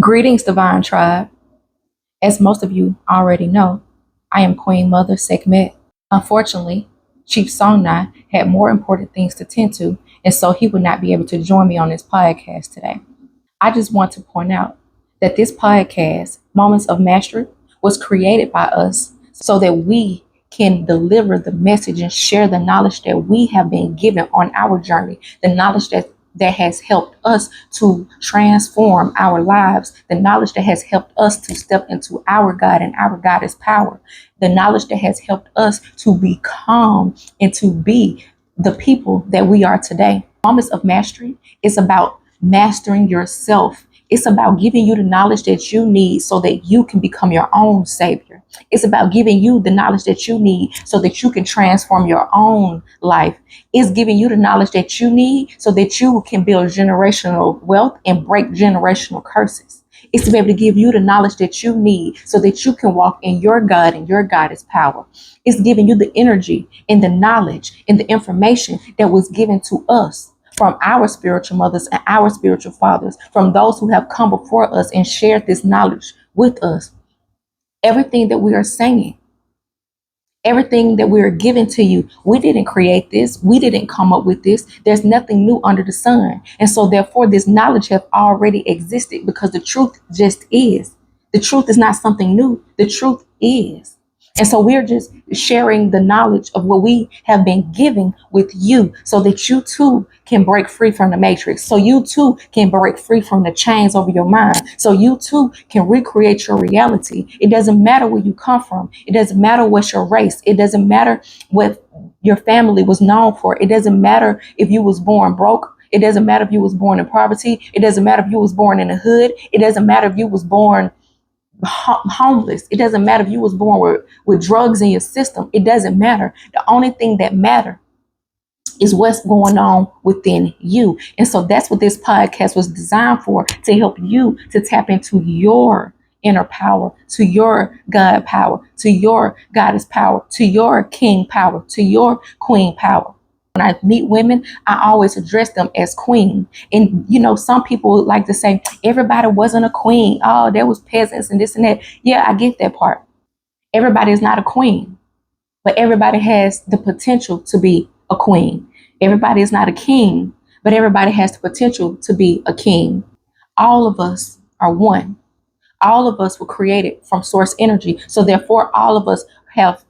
Greetings, Divine Tribe. As most of you already know, I am Queen Mother Sekhmet. Unfortunately, Chief Songnai had more important things to tend to, and so he would not be able to join me on this podcast today. I just want to point out that this podcast, Moments of Mastery, was created by us so that we can deliver the message and share the knowledge that we have been given on our journey, the knowledge that has helped us to transform our lives, the knowledge that has helped us to step into our God and our Goddess power, the knowledge that has helped us to become and to be the people that we are today. Moments of Mastery is about mastering yourself. It's about giving you the knowledge that you need so that you can become your own savior. It's about giving you the knowledge that you need so that you can transform your own life. It's giving you the knowledge that you need so that you can build generational wealth and break generational curses. It's to be able to give you the knowledge that you need so that you can walk in your God and your Goddess power. It's giving you the energy and the knowledge and the information that was given to us from our spiritual mothers and our spiritual fathers, from those who have come before us and shared this knowledge with us. Everything that we are saying, everything that we are giving to you, we didn't create this. We didn't come up with this. There's nothing new under the sun. And so therefore, this knowledge have already existed because the truth just is. The truth is not something new. The truth is. And so we're just sharing the knowledge of what we have been given with you so that you too can break free from the matrix. So you too can break free from the chains over your mind. So you too can recreate your reality. It doesn't matter where you come from. It doesn't matter what's your race. It doesn't matter what your family was known for. It doesn't matter if you was born broke. It doesn't matter if you was born in poverty. It doesn't matter if you was born in the hood. It doesn't matter if you was born homeless. It doesn't matter if you was born with drugs in your system. It doesn't matter. The only thing that matters is what's going on within you. And so that's what this podcast was designed for, to help you to tap into your inner power, to your God power, to your Goddess power, to your King power, to your Queen power. When I meet women, I always address them as queen. And, some people like to say, everybody wasn't a queen. Oh, there was peasants and this and that. Yeah, I get that part. Everybody is not a queen, but everybody has the potential to be a queen. Everybody is not a king, but everybody has the potential to be a king. All of us are one. All of us were created from source energy. So therefore, all of us have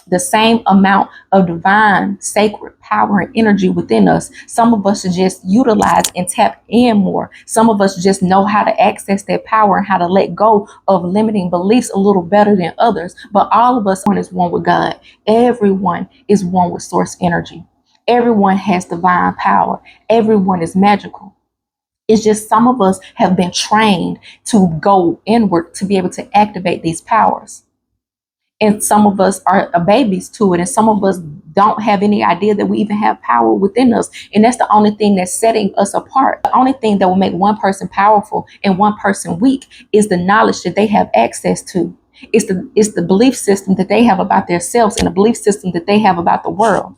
the same amount of divine, sacred power and energy within us. Some of us just utilize and tap in more. Some of us just know how to access that power and how to let go of limiting beliefs a little better than others. But all of us is one with God. Everyone is one with source energy. Everyone has divine power. Everyone is magical. It's just some of us have been trained to go inward to be able to activate these powers. And some of us are babies to it. And some of us don't have any idea that we even have power within us. And that's the only thing that's setting us apart. The only thing that will make one person powerful and one person weak is the knowledge that they have access to. It's the belief system that they have about themselves and the belief system that they have about the world.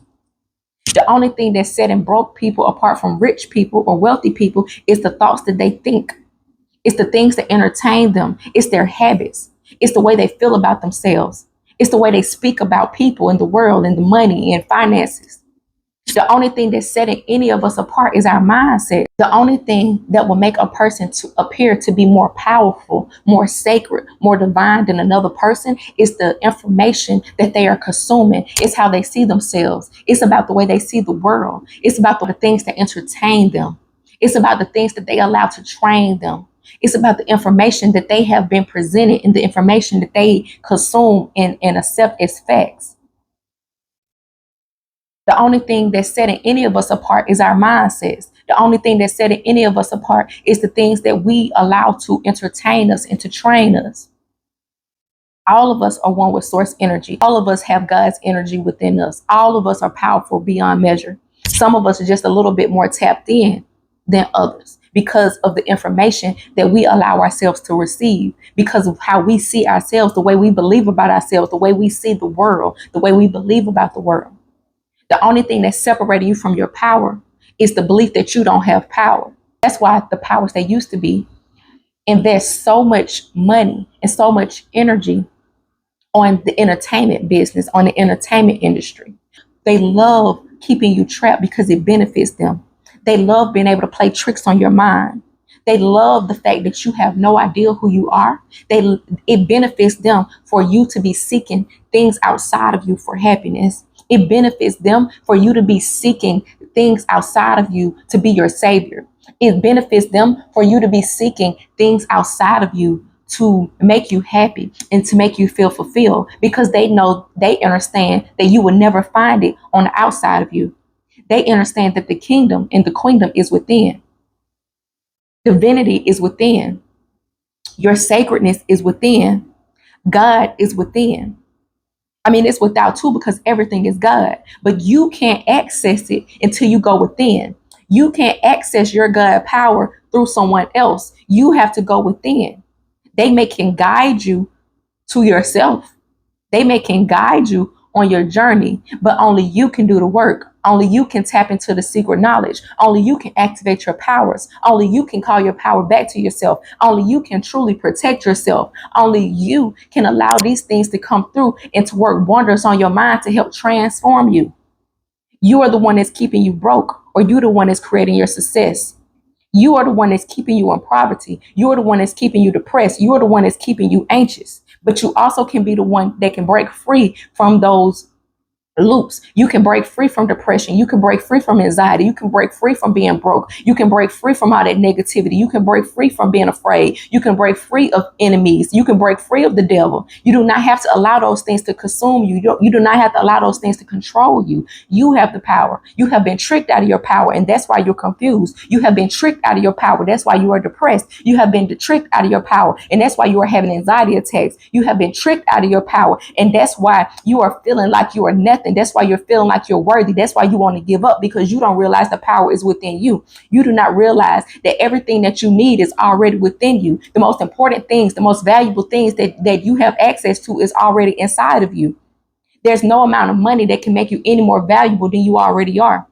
The only thing that's setting broke people apart from rich people or wealthy people is the thoughts that they think. It's the things that entertain them. It's their habits. It's the way they feel about themselves. It's the way they speak about people and the world and the money and finances. The only thing that's setting any of us apart is our mindset. The only thing that will make a person to appear to be more powerful, more sacred, more divine than another person is the information that they are consuming. It's how they see themselves. It's about the way they see the world. It's about the things that entertain them. It's about the things that they allow to train them. It's about the information that they have been presented and the information that they consume and accept as facts. The only thing that's setting any of us apart is our mindsets. The only thing that's setting any of us apart is the things that we allow to entertain us and to train us. All of us are one with source energy. All of us have God's energy within us. All of us are powerful beyond measure. Some of us are just a little bit more tapped in than others because of the information that we allow ourselves to receive, because of how we see ourselves, the way we believe about ourselves, the way we see the world, the way we believe about the world. The only thing that's separating you from your power is the belief that you don't have power. That's why the powers that used to be invest so much money and so much energy on the entertainment business, on the entertainment industry. They love keeping you trapped because it benefits them. They love being able to play tricks on your mind. They love the fact that you have no idea who you are. It benefits them for you to be seeking things outside of you for happiness. It benefits them for you to be seeking things outside of you to be your savior. It benefits them for you to be seeking things outside of you to make you happy and to make you feel fulfilled, because they understand that you will never find it on the outside of you. They understand that the kingdom and the queendom is within. Divinity is within. Your sacredness is within. God is within. I mean, it's without two because everything is God, but you can't access it until you go within. You can't access your God power through someone else. You have to go within. They may can guide you to yourself. They may can guide you on your journey, but only you can do the work. Only you can tap into the secret knowledge. Only you can activate your powers. Only you can call your power back to yourself. Only you can truly protect yourself. Only you can allow these things to come through and to work wonders on your mind to help transform you. You are the one that's keeping you broke, or you're the one that's creating your success. You are the one that's keeping you in poverty. You're the one that's keeping you depressed. You're the one that's keeping you anxious. But you also can be the one that can break free from those loops. You can break free from depression. You can break free from anxiety. You can break free from being broke. You can break free from all that negativity. You can break free from being afraid. You can break free of enemies. You can break free of the devil. You do not have to allow those things to consume you. You do not have to allow those things to control you. You have the power. You have been tricked out of your power, and that's why you're confused. You have been tricked out of your power. That's why you are depressed. You have been tricked out of your power, and that's why you are having anxiety attacks. You have been tricked out of your power, and that's why you are feeling like you are nothing. That's why you're feeling like you're worthy. That's why you want to give up, because you don't realize the power is within you. You do not realize that everything that you need is already within you. The most important things, the most valuable things that you have access to is already inside of you. There's no amount of money that can make you any more valuable than you already are.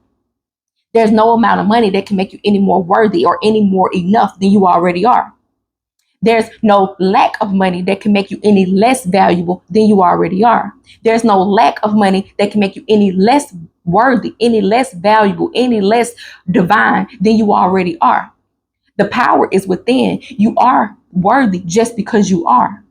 There's no amount of money that can make you any more worthy or any more enough than you already are. There's no lack of money that can make you any less valuable than you already are. There's no lack of money that can make you any less worthy, any less valuable, any less divine than you already are. The power is within. You are worthy just because you are.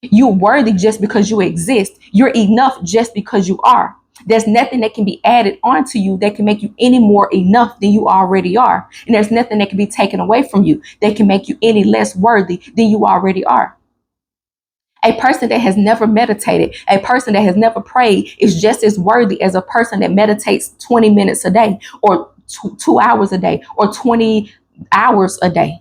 You're worthy just because you exist. You're enough just because you are. There's nothing that can be added onto you that can make you any more enough than you already are. And there's nothing that can be taken away from you that can make you any less worthy than you already are. A person that has never meditated, a person that has never prayed is just as worthy as a person that meditates 20 minutes a day, or 2 hours a day, or 20 hours a day.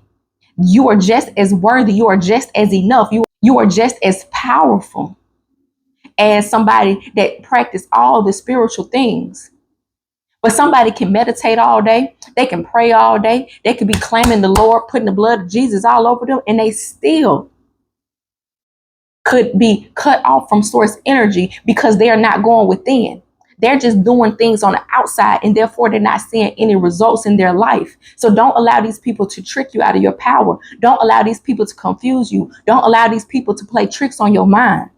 You are just as worthy. You are just as enough. You are just as powerful as somebody that practice all the spiritual things. But somebody can meditate all day. They can pray all day. They could be claiming the Lord, putting the blood of Jesus all over them, and they still could be cut off from source energy because they are not going within. They're just doing things on the outside, and therefore they're not seeing any results in their life. So don't allow these people to trick you out of your power. Don't allow these people to confuse you. Don't allow these people to play tricks on your mind.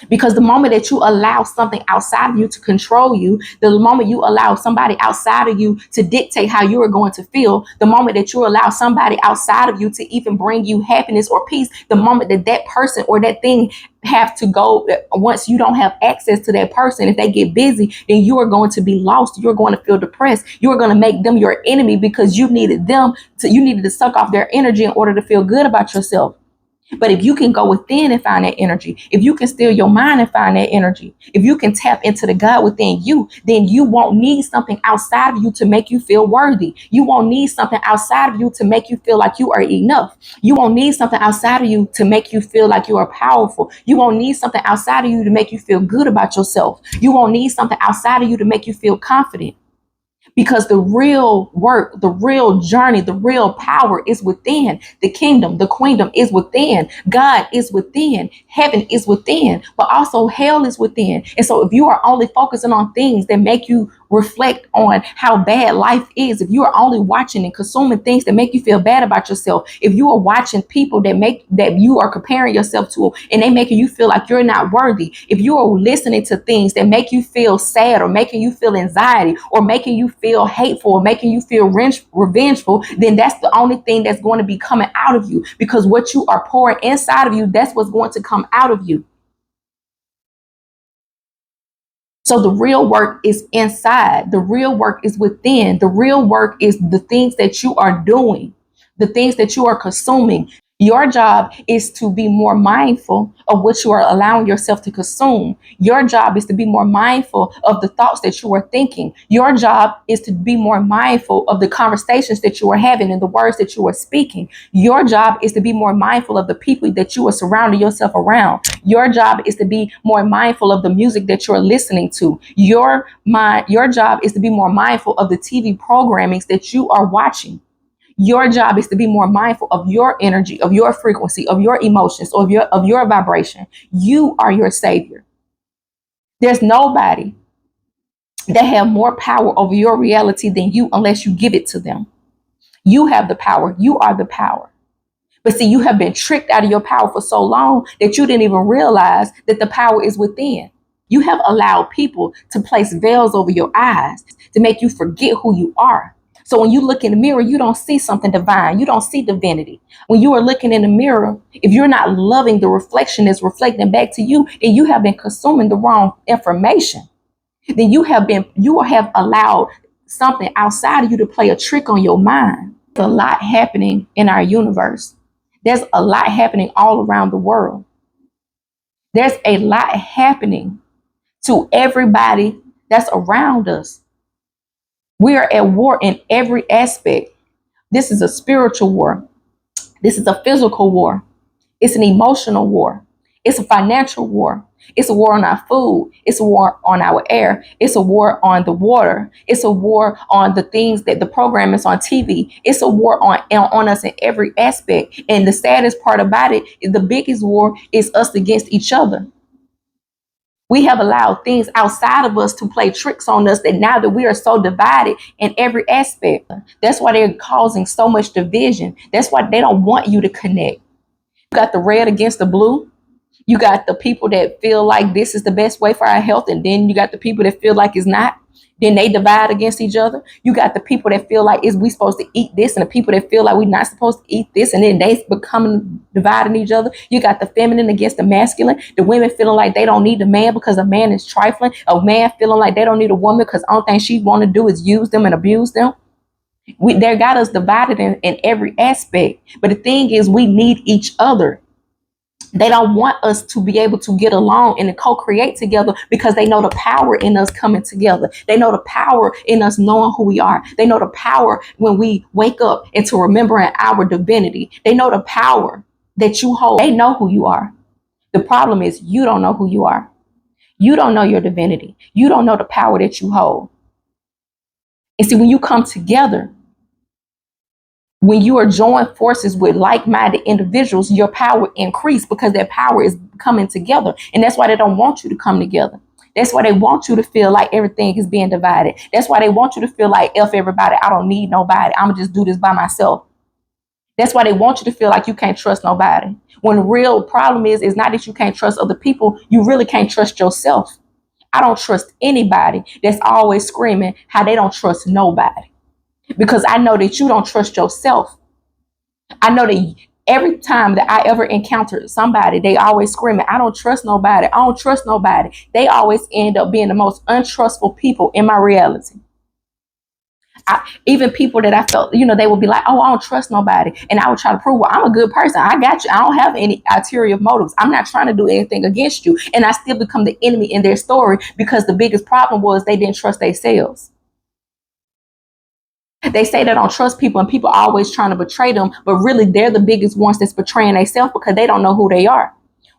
Because the moment that you allow something outside of you to control you, the moment you allow somebody outside of you to dictate how you are going to feel, the moment that you allow somebody outside of you to even bring you happiness or peace, the moment that that person or that thing have to go, once you don't have access to that person, if they get busy, then you are going to be lost. You're going to feel depressed. You're going to make them your enemy because you needed to suck off their energy in order to feel good about yourself. But if you can go within and find that energy, if you can still your mind and find that energy, if you can tap into the God within you, then you won't need something outside of you to make you feel worthy. You won't need something outside of you to make you feel like you are enough. You won't need something outside of you to make you feel like you are powerful. You won't need something outside of you to make you feel good about yourself. You won't need something outside of you to make you feel confident. Because the real work, the real journey, the real power is within. The kingdom, the queendom is within. God is within. Heaven is within, but also hell is within. And so if you are only focusing on things that make you reflect on how bad life is, if you are only watching and consuming things that make you feel bad about yourself, if you are watching people that you are comparing yourself to and they making you feel like you're not worthy, if you are listening to things that make you feel sad or making you feel anxiety or making you feel hateful or making you feel revengeful, then that's the only thing that's going to be coming out of you, because what you are pouring inside of you, that's what's going to come out of you. So the real work is inside. The real work is within. The real work is the things that you are doing, the things that you are consuming. Your job is to be more mindful of what you are allowing yourself to consume. Your job is to be more mindful of the thoughts that you are thinking. Your job is to be more mindful of the conversations that you are having and the words that you are speaking. Your job is to be more mindful of the people that you are surrounding yourself around. Your job is to be more mindful of the music that you're listening to. Your job is to be more mindful of the TV programmings that you are watching. Your job is to be more mindful of your energy, of your frequency, of your emotions, of your vibration. You are your savior. There's nobody that have more power over your reality than you unless you give it to them. You have the power. You are the power. But see, you have been tricked out of your power for so long that you didn't even realize that the power is within. You have allowed people to place veils over your eyes to make you forget who you are. So when you look in the mirror, you don't see something divine. You don't see divinity. When you are looking in the mirror, if you're not loving the reflection that's reflecting back to you, then you have been consuming the wrong information. Then you have allowed something outside of you to play a trick on your mind. There's a lot happening in our universe. There's a lot happening all around the world. There's a lot happening to everybody that's around us. We are at war in every aspect. This is a spiritual war. This is a physical war. It's an emotional war. It's a financial war. It's a war on our food. It's a war on our air. It's a war on the water. It's a war on the things that the program is on TV. It's a war on us in every aspect. And the saddest part about it is the biggest war is us against each other. We have allowed things outside of us to play tricks on us, that now that we are so divided in every aspect, that's why they're causing so much division. That's why they don't want you to connect. You got the red against the blue. You got the people that feel like this is the best way for our health. And then you got the people that feel like it's not. Then they divide against each other. You got the people that feel like is we supposed to eat this, and the people that feel like we're not supposed to eat this, and then they becoming dividing each other. You got the feminine against the masculine. The women feeling like they don't need a man because a man is trifling. A man feeling like they don't need a woman because the only thing she want to do is use them and abuse them. They got us divided in every aspect. But the thing is, we need each other. They don't want us to be able to get along and to co-create together because they know the power in us coming together. They know the power in us knowing who we are. They know the power when we wake up into remembering our divinity. They know the power that you hold. They know who you are. The problem is you don't know who you are. You don't know your divinity. You don't know the power that you hold. And see, when you come together, when you are joined forces with like-minded individuals, your power increases because that power is coming together. And that's why they don't want you to come together. That's why they want you to feel like everything is being divided. That's why they want you to feel like, F everybody, I don't need nobody. I'm going to just do this by myself. That's why they want you to feel like you can't trust nobody. When the real problem is not that you can't trust other people, you really can't trust yourself. I don't trust anybody that's always screaming how they don't trust nobody. Because I know that you don't trust yourself. I know that every time that I ever encountered somebody, they always screaming, I don't trust nobody. I don't trust nobody. They always end up being the most untrustful people in my reality. Even people that I felt, they would be like, oh, I don't trust nobody. And I would try to prove, well, I'm a good person. I got you. I don't have any ulterior motives. I'm not trying to do anything against you. And I still become the enemy in their story because the biggest problem was they didn't trust themselves. They say they don't trust people and people are always trying to betray them, but really they're the biggest ones that's betraying themselves because they don't know who they are.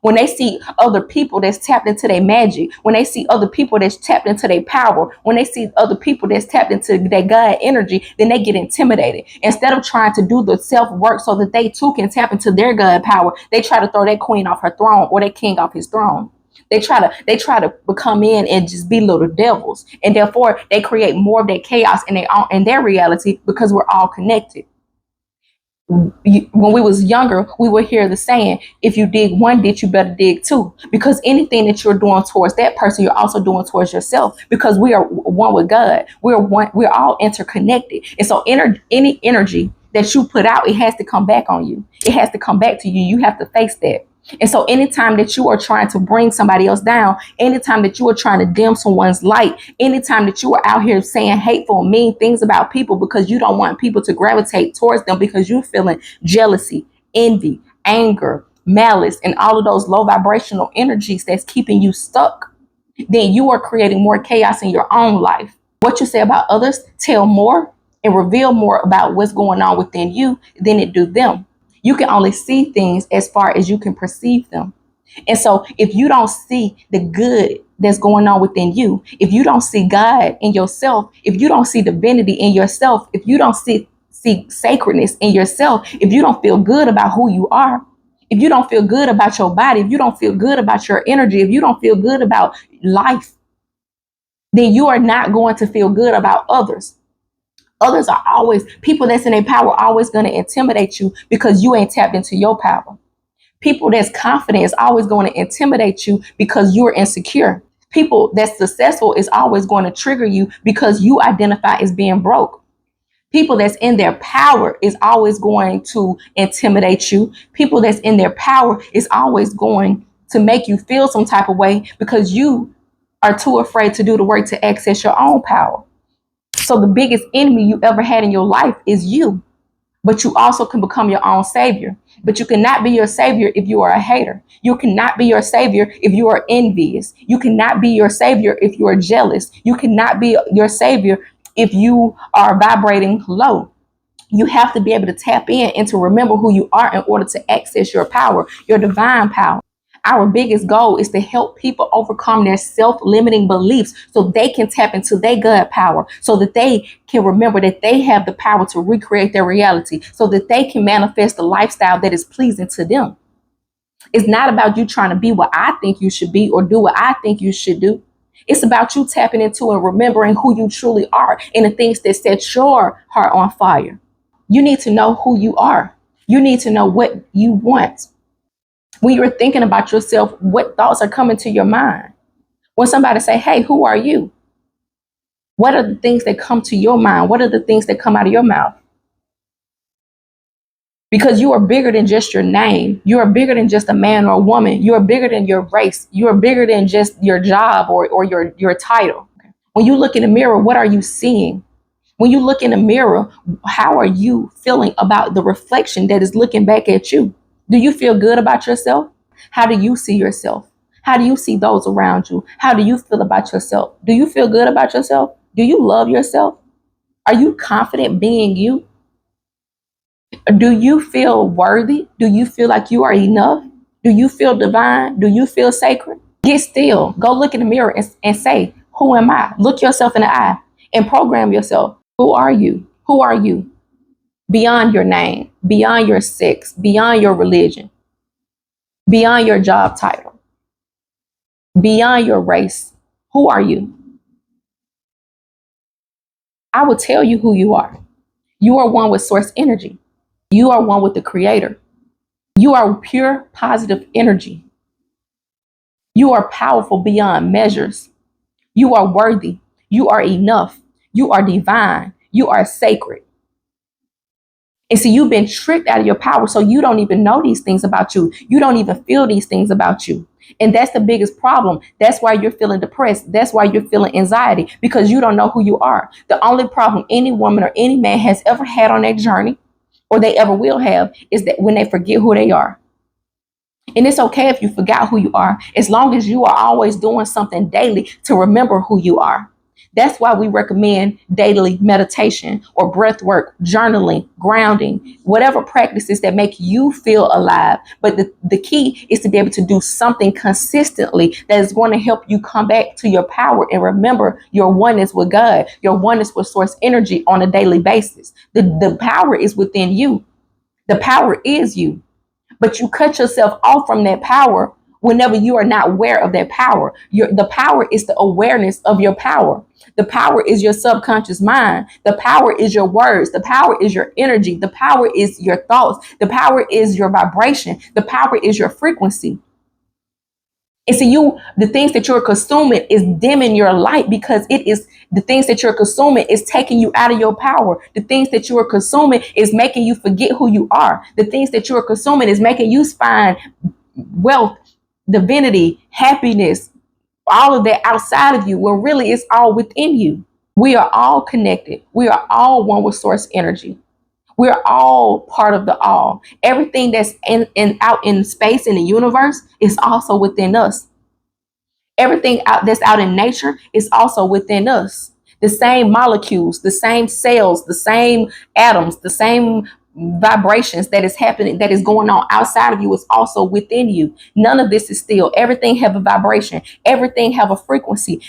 When they see other people that's tapped into their magic, when they see other people that's tapped into their power, when they see other people that's tapped into their God energy, then they get intimidated. Instead of trying to do the self-work so that they too can tap into their God power, they try to throw that queen off her throne or that king off his throne. They try to become in and just be little devils, and therefore they create more of that chaos in their reality, because we're all connected. When we was younger, we would hear the saying, if you dig one ditch, you better dig two, because anything that you're doing towards that person, you're also doing towards yourself, because we are one with God. We're all interconnected. And so any energy that you put out, it has to come back on you. It has to come back to you. You have to face that. And so anytime that you are trying to bring somebody else down, anytime that you are trying to dim someone's light, anytime that you are out here saying hateful, mean things about people because you don't want people to gravitate towards them, because you're feeling jealousy, envy, anger, malice, and all of those low vibrational energies that's keeping you stuck, then you are creating more chaos in your own life. What you say about others tell more and reveal more about what's going on within you than it do them. You can only see things as far as you can perceive them. And so if you don't see the good that's going on within you, if you don't see God in yourself, if you don't see divinity in yourself, if you don't see sacredness in yourself, if you don't feel good about who you are, if you don't feel good about your body, if you don't feel good about your energy, if you don't feel good about life, then you are not going to feel good about others. Others are always, people that's in their power are always going to intimidate you because you ain't tapped into your power. People that's confident is always going to intimidate you because you're insecure. People that's successful is always going to trigger you because you identify as being broke. People that's in their power is always going to intimidate you. People that's in their power is always going to make you feel some type of way because you are too afraid to do the work to access your own power. So the biggest enemy you ever had in your life is you. But you also can become your own savior. But you cannot be your savior if you are a hater. You cannot be your savior if you are envious. You cannot be your savior if you are jealous. You cannot be your savior if you are vibrating low. You have to be able to tap in and to remember who you are in order to access your power, your divine power. Our biggest goal is to help people overcome their self-limiting beliefs so they can tap into their God power, so that they can remember that they have the power to recreate their reality, so that they can manifest the lifestyle that is pleasing to them. It's not about you trying to be what I think you should be or do what I think you should do. It's about you tapping into and remembering who you truly are and the things that set your heart on fire. You need to know who you are. You need to know what you want. When you're thinking about yourself, what thoughts are coming to your mind? When somebody say, hey, who are you? What are the things that come to your mind? What are the things that come out of your mouth? Because you are bigger than just your name. You are bigger than just a man or a woman. You are bigger than your race. You are bigger than just your job or your title. When you look in the mirror, what are you seeing? When you look in the mirror, how are you feeling about the reflection that is looking back at you? Do you feel good about yourself? How do you see yourself? How do you see those around you? How do you feel about yourself? Do you feel good about yourself? Do you love yourself? Are you confident being you? Do you feel worthy? Do you feel like you are enough? Do you feel divine? Do you feel sacred? Get still. Go look in the mirror and say, who am I? Look yourself in the eye and program yourself. Who are you? Who are you? Beyond your name, beyond your sex, beyond your religion, beyond your job title, beyond your race. Who are you? I will tell you who you are. You are one with source energy. You are one with the creator. You are pure positive energy. You are powerful beyond measures. You are worthy. You are enough. You are divine. You are sacred. And see, you've been tricked out of your power, so you don't even know these things about you. You don't even feel these things about you. And that's the biggest problem. That's why you're feeling depressed. That's why you're feeling anxiety, because you don't know who you are. The only problem any woman or any man has ever had on their journey, or they ever will have, is that when they forget who they are. And it's okay if you forgot who you are, as long as you are always doing something daily to remember who you are. That's why we recommend daily meditation or breath work, journaling, grounding, whatever practices that make you feel alive. But the key is to be able to do something consistently that is going to help you come back to your power and remember your oneness with God, your oneness with source energy on a daily basis. The power is within you. The power is you. But you cut yourself off from that power whenever you are not aware of that power. The power is the awareness of your power. The power is your subconscious mind. The power is your words. The power is your energy. The power is your thoughts. The power is your vibration. The power is your frequency. And so the things that you're consuming is dimming your light, because it is the things that you're consuming is taking you out of your power. The things that you are consuming is making you forget who you are. The things that you are consuming is making you find wealth, divinity, happiness, all of that outside of you, when really it's all within you. We are all connected. We are all one with source energy. We're all part of the all. Everything that's in out in space in the universe is also within us. Everything that's out in nature is also within us. The same molecules, the same cells, the same atoms, the same vibrations that is happening, that is going on outside of you, is also within you. None of this is still. Everything have a vibration. Everything have a frequency.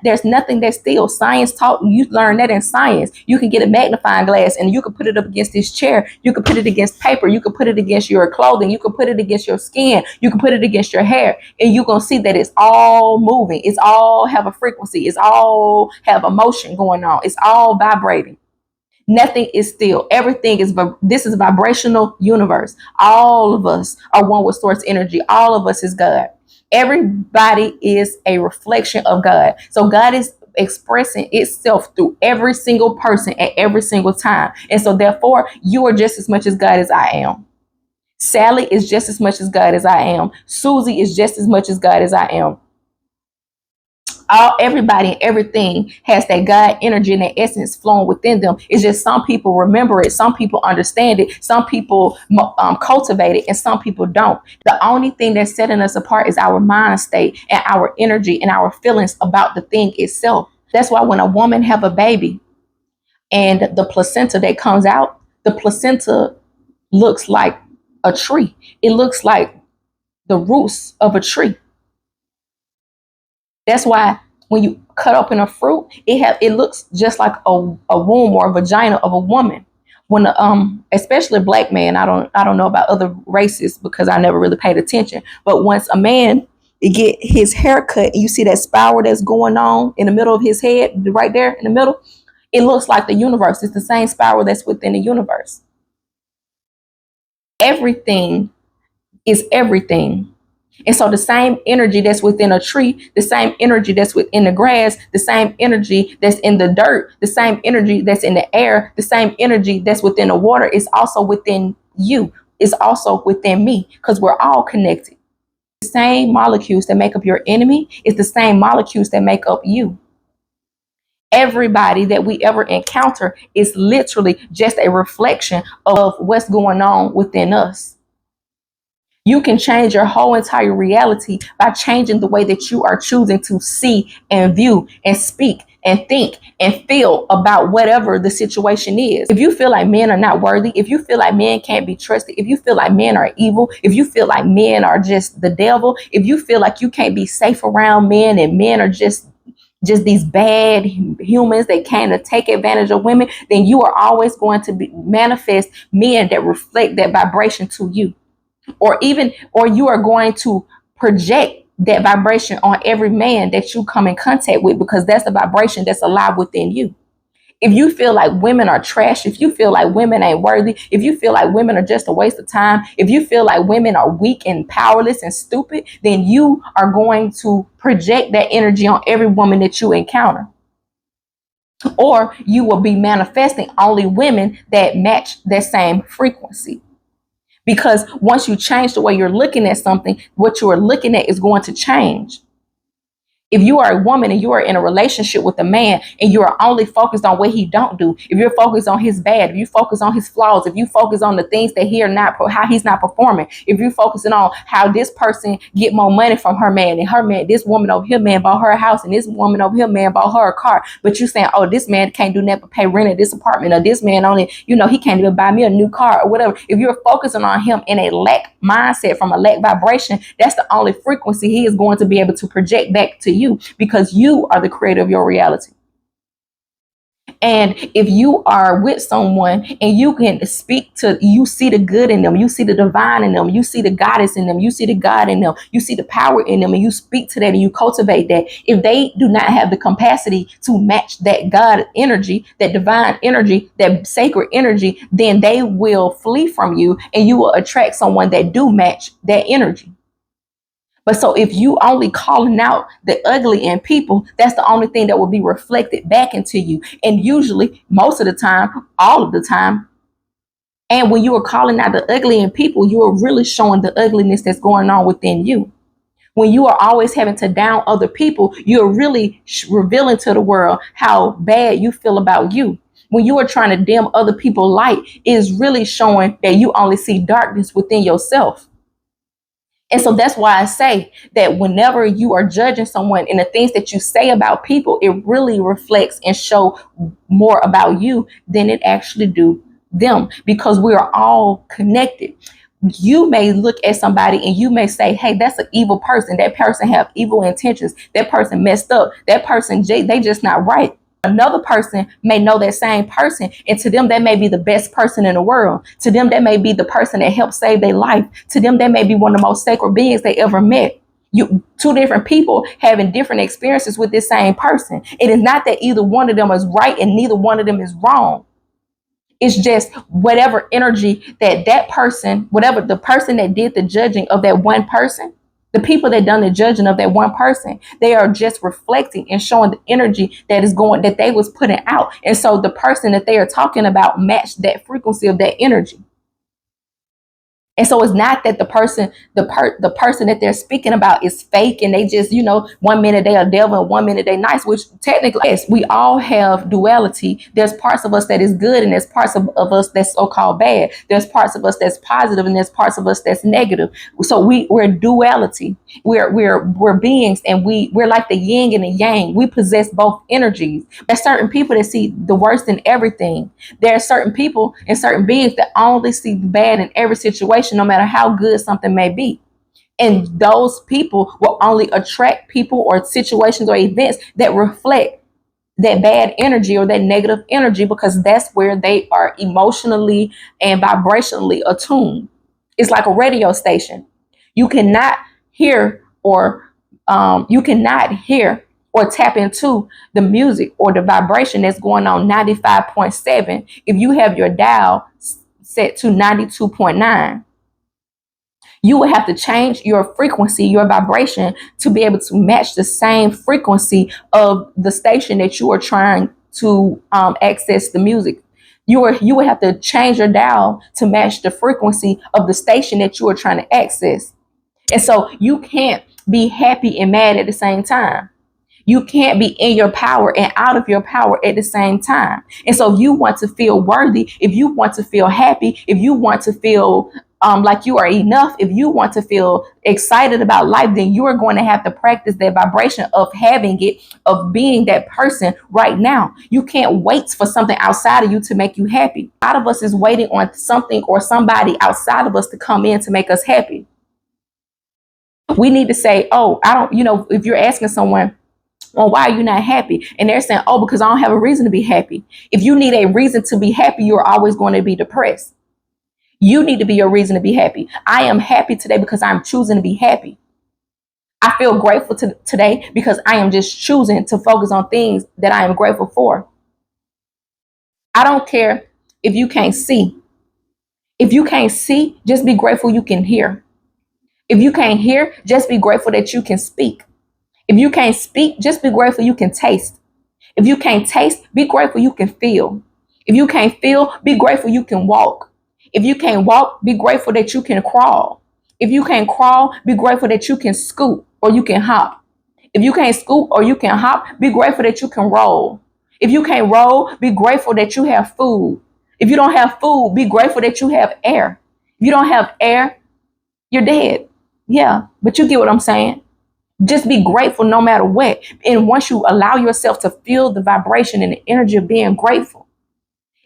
There's nothing that's still. Science taught you, learn that in science. You can get a magnifying glass and you can put it up against this chair. You can put it against paper. You can put it against your clothing. You can put it against your skin. You can put it against your hair, and you're going to see that it's all moving. It's all have a frequency. It's all have emotion going on. It's all vibrating. Nothing is still. Everything is, this is a vibrational universe. All of us are one with source energy. All of us is God. Everybody is a reflection of God. So God is expressing itself through every single person at every single time. And so therefore, you are just as much as God as I am. Sally is just as much as God as I am. Susie is just as much as God as I am. Everybody and everything has that God energy and that essence flowing within them. It's just some people remember it, some people understand it, some people cultivate it, and some people don't. The only thing that's setting us apart is our mind state and our energy and our feelings about the thing itself. That's why when a woman have a baby and the placenta that comes out, the placenta looks like a tree. It looks like the roots of a tree. That's why when you cut open a fruit, it looks just like a womb or a vagina of a woman. When especially a black man, I don't know about other races because I never really paid attention. But once a man get his hair cut and you see that spiral that's going on in the middle of his head, right there in the middle, it looks like the universe. It's the same spiral that's within the universe. Everything is everything. And so the same energy that's within a tree, the same energy that's within the grass, the same energy that's in the dirt, the same energy that's in the air, the same energy that's within the water is also within you, is also within me, because we're all connected. The same molecules that make up your enemy is the same molecules that make up you. Everybody that we ever encounter is literally just a reflection of what's going on within us. You can change your whole entire reality by changing the way that you are choosing to see and view and speak and think and feel about whatever the situation is. If you feel like men are not worthy, if you feel like men can't be trusted, if you feel like men are evil, if you feel like men are just the devil, if you feel like you can't be safe around men and men are just these bad humans that kind take advantage of women, then you are always going to manifest men that reflect that vibration to you. Or you are going to project that vibration on every man that you come in contact with, because that's the vibration that's alive within you. If you feel like women are trash, if you feel like women ain't worthy, if you feel like women are just a waste of time, if you feel like women are weak and powerless and stupid, then you are going to project that energy on every woman that you encounter. Or you will be manifesting only women that match that same frequency. Because once you change the way you're looking at something, what you are looking at is going to change. If you are a woman and you are in a relationship with a man and you are only focused on what he don't do, if you're focused on his bad, if you focus on his flaws, if you focus on the things that how he's not performing, if you're focusing on how this person get more money from her man and her man, this woman over here man bought her a house and this woman over here man bought her a car, but you saying, oh, this man can't do nothing but pay rent at this apartment, or this man only, he can't even buy me a new car or whatever. If you're focusing on him in a lack mindset, from a lack vibration, that's the only frequency he is going to be able to project back to you, because you are the creator of your reality. And if you are with someone and you can speak to, you see the good in them, you see the divine in them, you see the goddess in them, you see the God in them, you see the power in them, and you speak to that and you cultivate that. If they do not have the capacity to match that God energy, that divine energy, that sacred energy, then they will flee from you and you will attract someone that do match that energy. But so if you only calling out the ugly in people, that's the only thing that will be reflected back into you. And usually, most of the time, all of the time, and when you are calling out the ugly in people, you are really showing the ugliness that's going on within you. When you are always having to down other people, you're really revealing to the world how bad you feel about you. When you are trying to dim other people's light, it is really showing that you only see darkness within yourself. And so that's why I say that whenever you are judging someone and the things that you say about people, it really reflects and show more about you than it actually do them, because we are all connected. You may look at somebody and you may say, hey, that's an evil person. That person have evil intentions. That person messed up. That person, they just not right. Another person may know that same person, and to them, that may be the best person in the world. To them, that may be the person that helped save their life. To them, that may be one of the most sacred beings they ever met. You, two different people having different experiences with this same person. It is not that either one of them is right and neither one of them is wrong. It's just whatever energy that person, whatever the person that did the judging of that one person, the people that done the judging of that one person, they are just reflecting and showing the energy that is going, that they was putting out. And so the person that they are talking about matched that frequency of that energy. And so it's not that the person that they're speaking about is fake and they just, 1 minute they are devil and 1 minute they nice, which technically, yes, we all have duality. There's parts of us that is good and there's parts of us that's so-called bad. There's parts of us that's positive and there's parts of us that's negative. So we're duality. We're beings, and we're like the yin and the yang. We possess both energies. There's certain people that see the worst in everything. There are certain people and certain beings that only see the bad in every situation, no matter how good something may be. And those people will only attract people or situations or events that reflect that bad energy or that negative energy, because that's where they are emotionally and vibrationally attuned. It's like a radio station. You cannot hear or you cannot hear or tap into the music or the vibration that's going on 95.7 if you have your dial set to 92.9. You will have to change your frequency, your vibration, to be able to match the same frequency of the station that you are trying to access the music. You will have to change your dial to match the frequency of the station that you are trying to access. And so you can't be happy and mad at the same time. You can't be in your power and out of your power at the same time. And so if you want to feel worthy, if you want to feel happy, if you want to feel like you are enough, if you want to feel excited about life, then you are going to have to practice that vibration of having it, of being that person right now. You can't wait for something outside of you to make you happy. A lot of us is waiting on something or somebody outside of us to come in to make us happy. We need to say, oh, I don't, if you're asking someone, well, why are you not happy? And they're saying, oh, because I don't have a reason to be happy. If you need a reason to be happy, you're always going to be depressed. You need to be your reason to be happy. I am happy today because I'm choosing to be happy. I feel grateful today because I am just choosing to focus on things that I am grateful for. I don't care if you can't see. If you can't see, just be grateful you can hear. If you can't hear, just be grateful that you can speak. If you can't speak, just be grateful you can taste. If you can't taste, be grateful you can feel. If you can't feel, be grateful you can walk. If you can't walk, be grateful that you can crawl. If you can't crawl, be grateful that you can scoot or you can hop. If you can't scoot or you can hop, be grateful that you can roll. If you can't roll, be grateful that you have food. If you don't have food, be grateful that you have air. If you don't have air, you're dead. Yeah, but you get what I'm saying? Just be grateful no matter what. And once you allow yourself to feel the vibration and the energy of being grateful,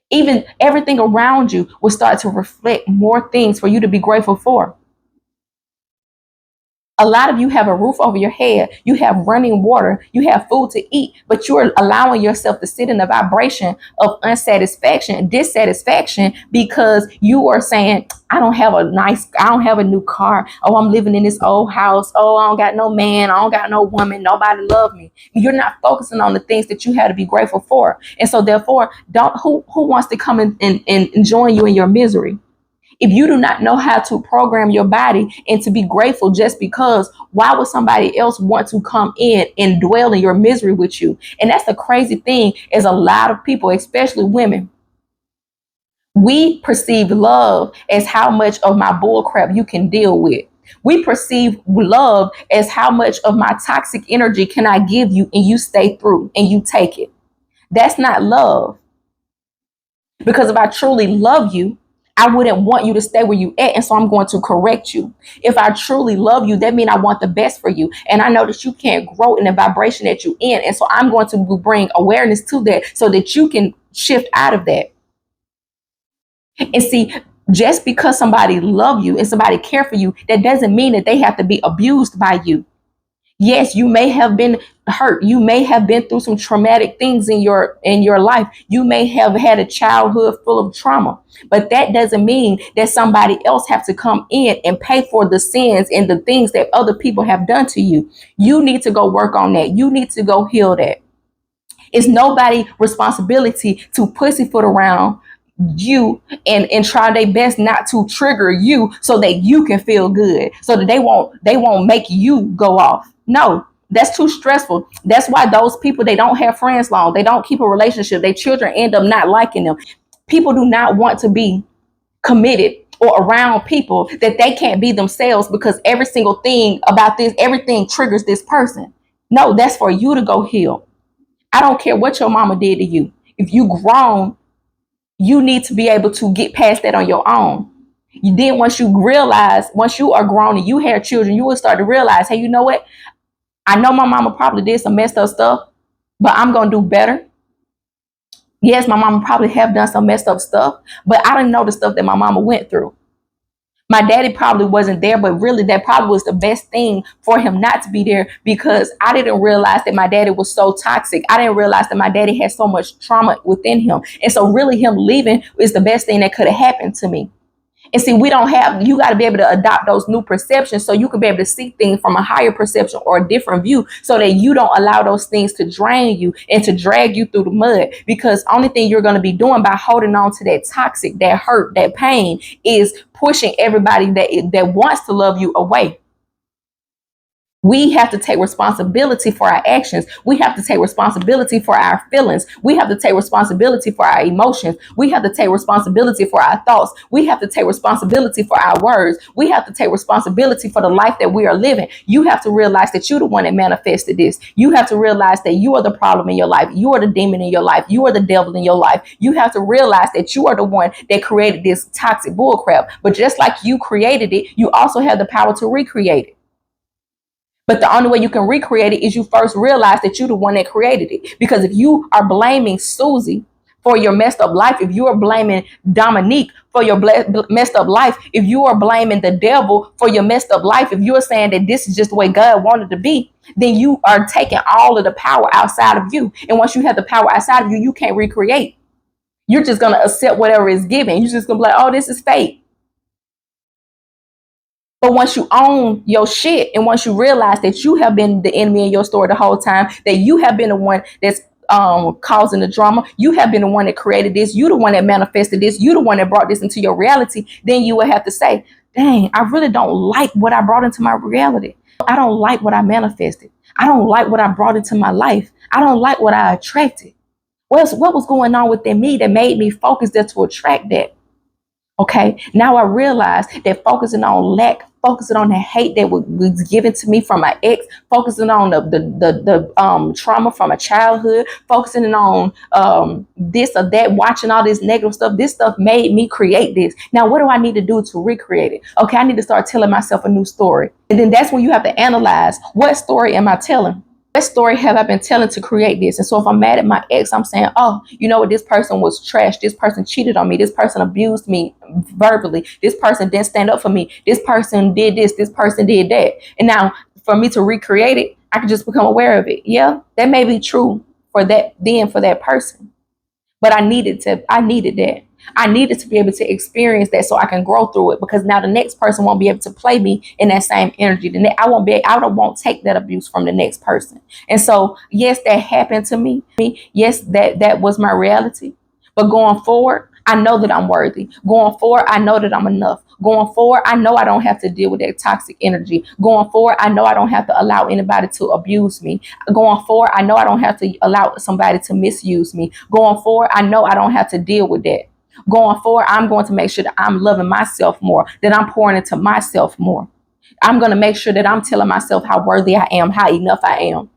even everything around you will start to reflect more things for you to be grateful for. A lot of you have a roof over your head. You have running water. You have food to eat, but you're allowing yourself to sit in the vibration of unsatisfaction, dissatisfaction, because you are saying, I don't have a new car. Oh, I'm living in this old house. Oh, I don't got no man. I don't got no woman. Nobody love me. You're not focusing on the things that you have to be grateful for. And so therefore, who wants to come and join you in your misery? If you do not know how to program your body and to be grateful just because, why would somebody else want to come in and dwell in your misery with you? And that's the crazy thing, is a lot of people, especially women, we perceive love as how much of my bull crap you can deal with. We perceive love as how much of my toxic energy can I give you and you stay through and you take it. That's not love. Because if I truly love you, I wouldn't want you to stay where you at. And so I'm going to correct you. If I truly love you, that means I want the best for you. And I know that you can't grow in the vibration that you're in. And so I'm going to bring awareness to that so that you can shift out of that. And see, just because somebody love you and somebody care for you, that doesn't mean that they have to be abused by you. Yes, you may have been hurt. You may have been through some traumatic things in your life. You may have had a childhood full of trauma, but that doesn't mean that somebody else have to come in and pay for the sins and the things that other people have done to you. You need to go work on that. You need to go heal that. It's nobody's responsibility to pussyfoot around you and try their best not to trigger you so that you can feel good, so that they won't make you go off. No, that's too stressful. That's why those people, they don't have friends long. They don't keep a relationship. Their children end up not liking them. People do not want to be committed or around people that they can't be themselves, because every single thing about this, everything triggers this person. No, that's for you to go heal. I don't care what your mama did to you. If you grown, you need to be able to get past that on your own. Once you are grown and you have children, you will start to realize, hey, you know what? I know my mama probably did some messed up stuff, but I'm going to do better. Yes, my mama probably have done some messed up stuff, but I didn't know the stuff that my mama went through. My daddy probably wasn't there, but really that probably was the best thing for him not to be there, because I didn't realize that my daddy was so toxic. I didn't realize that my daddy had so much trauma within him. And so really him leaving is the best thing that could have happened to me. And see, you got to be able to adopt those new perceptions so you can be able to see things from a higher perception or a different view, so that you don't allow those things to drain you and to drag you through the mud. Because only thing you're going to be doing by holding on to that toxic, that hurt, that pain, is pushing everybody that wants to love you away. We have to take responsibility for our actions. We have to take responsibility for our feelings. We have to take responsibility for our emotions. We have to take responsibility for our thoughts. We have to take responsibility for our words. We have to take responsibility for the life that we are living. You have to realize that you're the one that manifested this. You have to realize that you are the problem in your life. You are the demon in your life. You are the devil in your life. You have to realize that you are the one that created this toxic bullcrap. But just like you created it, you also have the power to recreate it. But the only way you can recreate it is you first realize that you're the one that created it. Because if you are blaming Susie for your messed up life, if you are blaming Dominique for your messed up life, if you are blaming the devil for your messed up life, if you're saying that this is just the way God wanted to be, then you are taking all of the power outside of you. And once you have the power outside of you, you can't recreate. You're just going to accept whatever is given. You're just going to be like, oh, this is fate. But once you own your shit, and once you realize that you have been the enemy in your story the whole time, that you have been the one that's causing the drama, you have been the one that created this, you the one that manifested this, you the one that brought this into your reality, then you will have to say, dang, I really don't like what I brought into my reality. I don't like what I manifested. I don't like what I brought into my life. I don't like what I attracted. What was going on within me that made me focus there to attract that? Okay, now I realize that focusing on lack, focusing on the hate that was given to me from my ex, focusing on the trauma from a childhood, focusing on this or that, watching all this negative stuff. This stuff made me create this. Now, what do I need to do to recreate it? Okay, I need to start telling myself a new story. And then that's when you have to analyze, what story am I telling? What story have I been telling to create this? And so if I'm mad at my ex, I'm saying, oh, you know what? This person was trash. This person cheated on me. This person abused me verbally. This person didn't stand up for me. This person did this. This person did that. And now for me to recreate it, I can just become aware of it. Yeah, that may be true for that then for that person. But I needed that. I needed to be able to experience that so I can grow through it, because now the next person won't be able to play me in that same energy. I won't take that abuse from the next person. And so, yes, that happened to me. Yes, that was my reality. But going forward, I know that I'm worthy. Going forward, I know that I'm enough. Going forward, I know I don't have to deal with that toxic energy. Going forward, I know I don't have to allow anybody to abuse me. Going forward, I know I don't have to allow somebody to misuse me. Going forward, I know I don't have to deal with that. Going forward, I'm going to make sure that I'm loving myself more, that I'm pouring into myself more. I'm going to make sure that I'm telling myself how worthy I am, how enough I am.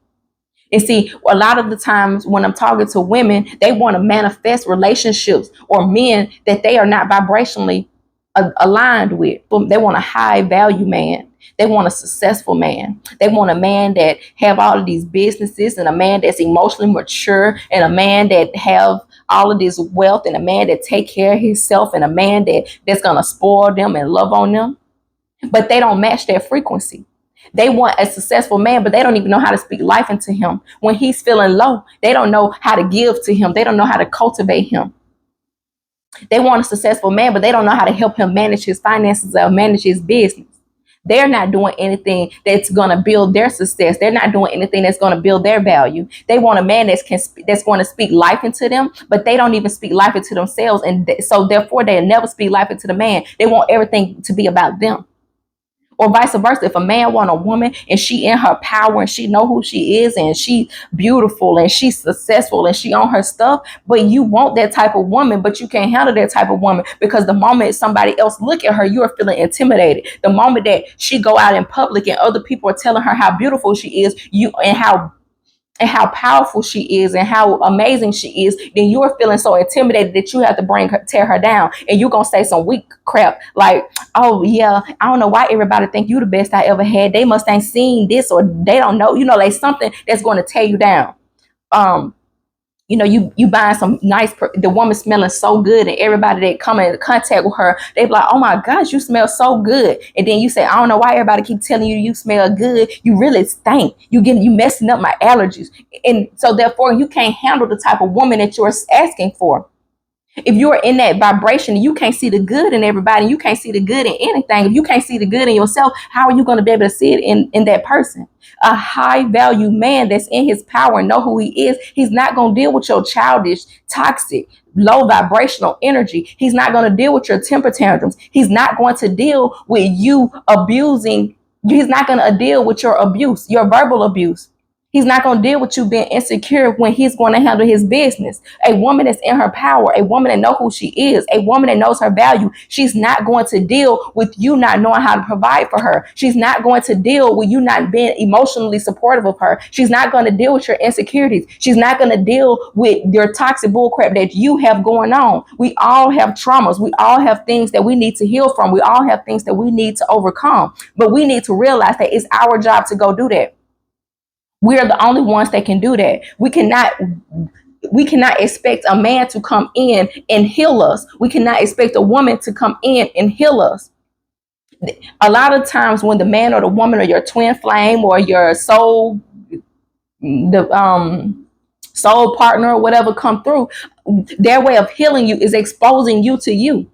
And see, a lot of the times when I'm talking to women, they want to manifest relationships or men that they are not vibrationally aligned with. They want a high value man. They want a successful man. They want a man that have all of these businesses, and a man that's emotionally mature, and a man that have all of this wealth, and a man that take care of himself, and a man that's going to spoil them and love on them. But they don't match their frequency. They want a successful man, but they don't even know how to speak life into him. When he's feeling low, they don't know how to give to him. They don't know how to cultivate him. They want a successful man, but they don't know how to help him manage his finances or manage his business. They're not doing anything that's going to build their success. They're not doing anything that's going to build their value. They want a man that's going to speak life into them, but they don't even speak life into themselves. And so therefore, they never speak life into the man. They want everything to be about them. Or vice versa. If a man want a woman and she in her power and she know who she is and she beautiful and she's successful and she on her stuff, but you want that type of woman, but you can't handle that type of woman, because the moment somebody else look at her, you are feeling intimidated. The moment that she go out in public and other people are telling her how beautiful she is, and how powerful she is and how amazing she is, then you're feeling so intimidated that you have to tear her down. And you're going to say some weak crap like, oh yeah, I don't know why everybody think you the best I ever had. They must ain't seen this, or they don't know, like something that's going to tear you down. You buying some nice, the woman smelling so good, and everybody that come in contact with her, they be like, oh my gosh, you smell so good. And then you say, I don't know why everybody keep telling you smell good. You really stink. You messing up my allergies. And so therefore you can't handle the type of woman that you're asking for. If you're in that vibration and you can't see the good in everybody, you can't see the good in anything, if you can't see the good in yourself, how are you going to be able to see it in that person? A high value man that's in his power and know who he is, he's not going to deal with your childish, toxic, low vibrational energy. He's not going to deal with your temper tantrums. He's not going to deal with you abusing. He's not going to deal with your abuse, your verbal abuse. He's not going to deal with you being insecure when he's going to handle his business. A woman that's in her power, a woman that knows who she is, a woman that knows her value, she's not going to deal with you not knowing how to provide for her. She's not going to deal with you not being emotionally supportive of her. She's not going to deal with your insecurities. She's not going to deal with your toxic bullcrap that you have going on. We all have traumas. We all have things that we need to heal from. We all have things that we need to overcome. But we need to realize that it's our job to go do that. We are the only ones that can do that. We cannot expect a man to come in and heal us. We cannot expect a woman to come in and heal us. A lot of times when the man or the woman or your twin flame or your soul, soul partner or whatever come through, their way of healing you is exposing you to you.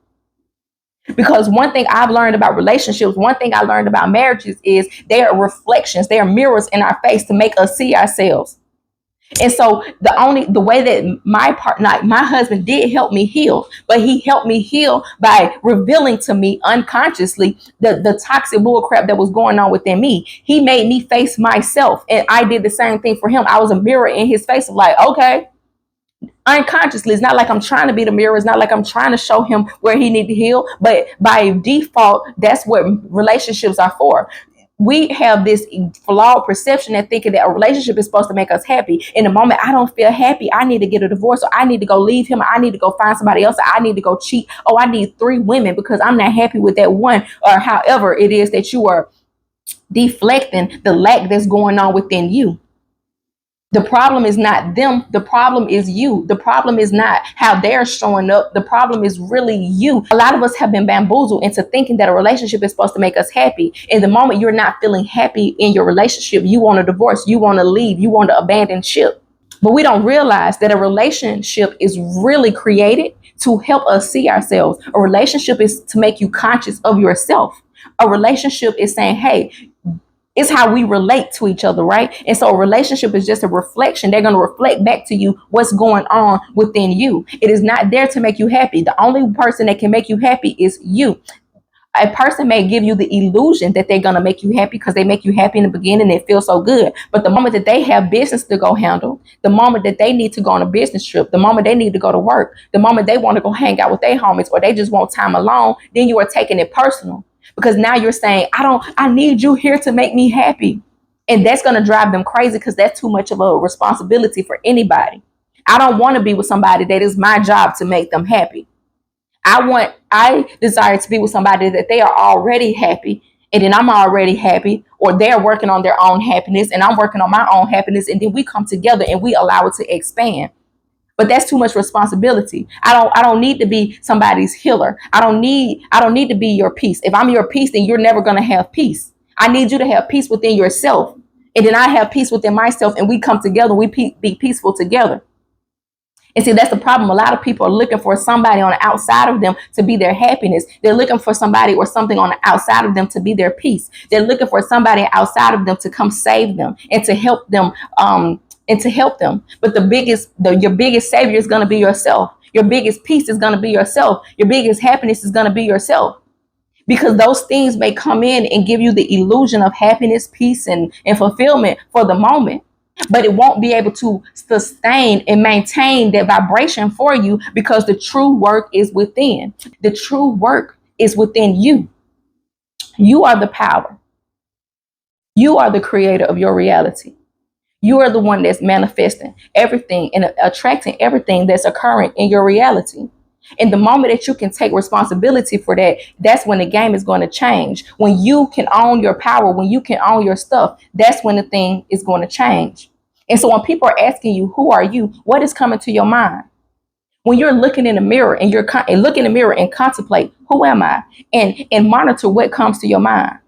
Because one thing I've learned about relationships, one thing I learned about marriages is they are reflections, they are mirrors in our face to make us see ourselves. And so the way that my husband did help me heal, but he helped me heal by revealing to me unconsciously the toxic bullcrap that was going on within me. He made me face myself, and I did the same thing for him. I was a mirror in his face of like, okay. Unconsciously, it's not like I'm trying to be the mirror. It's not like I'm trying to show him where he needs to heal. But by default, that's what relationships are for. We have this flawed perception that thinking that a relationship is supposed to make us happy. In the moment I don't feel happy, I need to get a divorce, or I need to go leave him, or I need to go find somebody else, or I need to go cheat. Oh, I need 3 women because I'm not happy with that one, or however it is that you are deflecting the lack that's going on within you. The problem is not them. The problem is you. The problem is not how they're showing up. The problem is really you. A lot of us have been bamboozled into thinking that a relationship is supposed to make us happy. In the moment you're not feeling happy in your relationship, you want a divorce, you want to leave, you want to abandon ship. But we don't realize that a relationship is really created to help us see ourselves. A relationship is to make you conscious of yourself. A relationship is saying, hey, it's how we relate to each other, right? And so a relationship is just a reflection. They're going to reflect back to you what's going on within you. It is not there to make you happy. The only person that can make you happy is you. A person may give you the illusion that they're going to make you happy because they make you happy in the beginning and it feels so good. But the moment that they have business to go handle, the moment that they need to go on a business trip, the moment they need to go to work, the moment they want to go hang out with their homies or they just want time alone, then you are taking it personal because now you're saying, I need you here to make me happy. And that's going to drive them crazy because that's too much of a responsibility for anybody. I don't want to be with somebody that is my job to make them happy. I desire to be with somebody that they are already happy and then I'm already happy, or they're working on their own happiness and I'm working on my own happiness, and then we come together and we allow it to expand. But that's too much responsibility. I don't need to be somebody's healer. I don't need to be your peace. If I'm your peace, then you're never going to have peace. I need you to have peace within yourself. And then I have peace within myself and we come together, be peaceful together. And see, that's the problem. A lot of people are looking for somebody on the outside of them to be their happiness. They're looking for somebody or something on the outside of them to be their peace. They're looking for somebody outside of them to come save them and to help them. But your biggest savior is going to be yourself. Your biggest peace is going to be yourself. Your biggest happiness is going to be yourself. Because those things may come in and give you the illusion of happiness, peace, and fulfillment for the moment, but it won't be able to sustain and maintain that vibration for you because the true work is within. The true work is within you. You are the power. You are the creator of your reality. You are the one that's manifesting everything and attracting everything that's occurring in your reality. And the moment that you can take responsibility for that, that's when the game is going to change. When you can own your power, when you can own your stuff, that's when the thing is going to change. And so when people are asking you, who are you? What is coming to your mind? When you're looking in the mirror and look in the mirror and contemplate, who am I? And monitor what comes to your mind.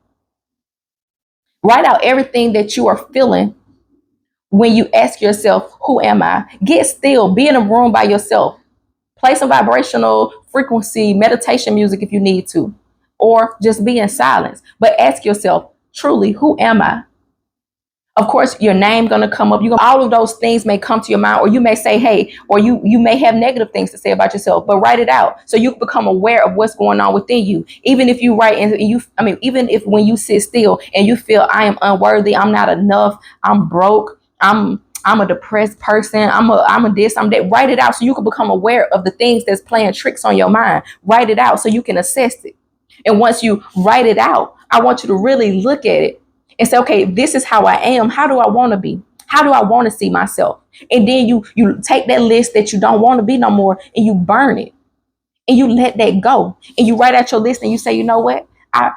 Write out everything that you are feeling when you ask yourself, who am I? Get still, be in a room by yourself. Play some vibrational frequency meditation music if you need to, or just be in silence. But ask yourself, truly, who am I? Of course, your name gonna come up. All of those things may come to your mind, or you may say, hey, or you may have negative things to say about yourself, but write it out so you become aware of what's going on within you. Even if you write and even if when you sit still and you feel I am unworthy, I'm not enough, I'm broke, I'm a depressed person, I'm a this, I'm that. Write it out so you can become aware of the things that's playing tricks on your mind. Write it out so you can assess it. And once you write it out, I want you to really look at it and say, okay, this is how I am. How do I want to be? How do I want to see myself? And then you take that list that you don't want to be no more and you burn it and you let that go. And you write out your list and you say, you know what? I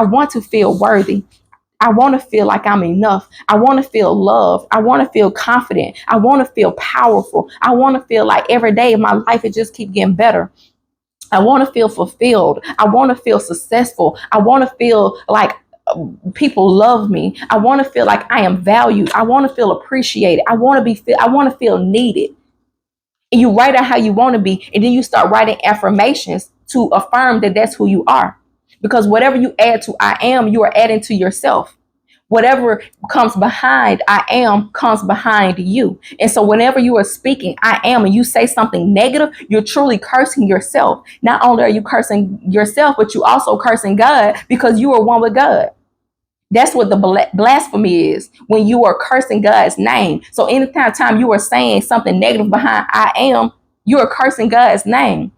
want to feel worthy. I want to feel like I'm enough. I want to feel loved. I want to feel confident. I want to feel powerful. I want to feel like every day of my life, it just keeps getting better. I want to feel fulfilled. I want to feel successful. I want to feel like people love me. I want to feel like I am valued. I want to feel appreciated. I want to feel needed. And you write out how you want to be, and then you start writing affirmations to affirm that that's who you are. Because whatever you add to I am, you are adding to yourself. Whatever comes behind I am comes behind you. And so whenever you are speaking I am and you say something negative, you're truly cursing yourself. Not only are you cursing yourself, but you also cursing God because you are one with God. That's what the blasphemy is, when you are cursing God's name. So anytime you are saying something negative behind I am, you are cursing God's name.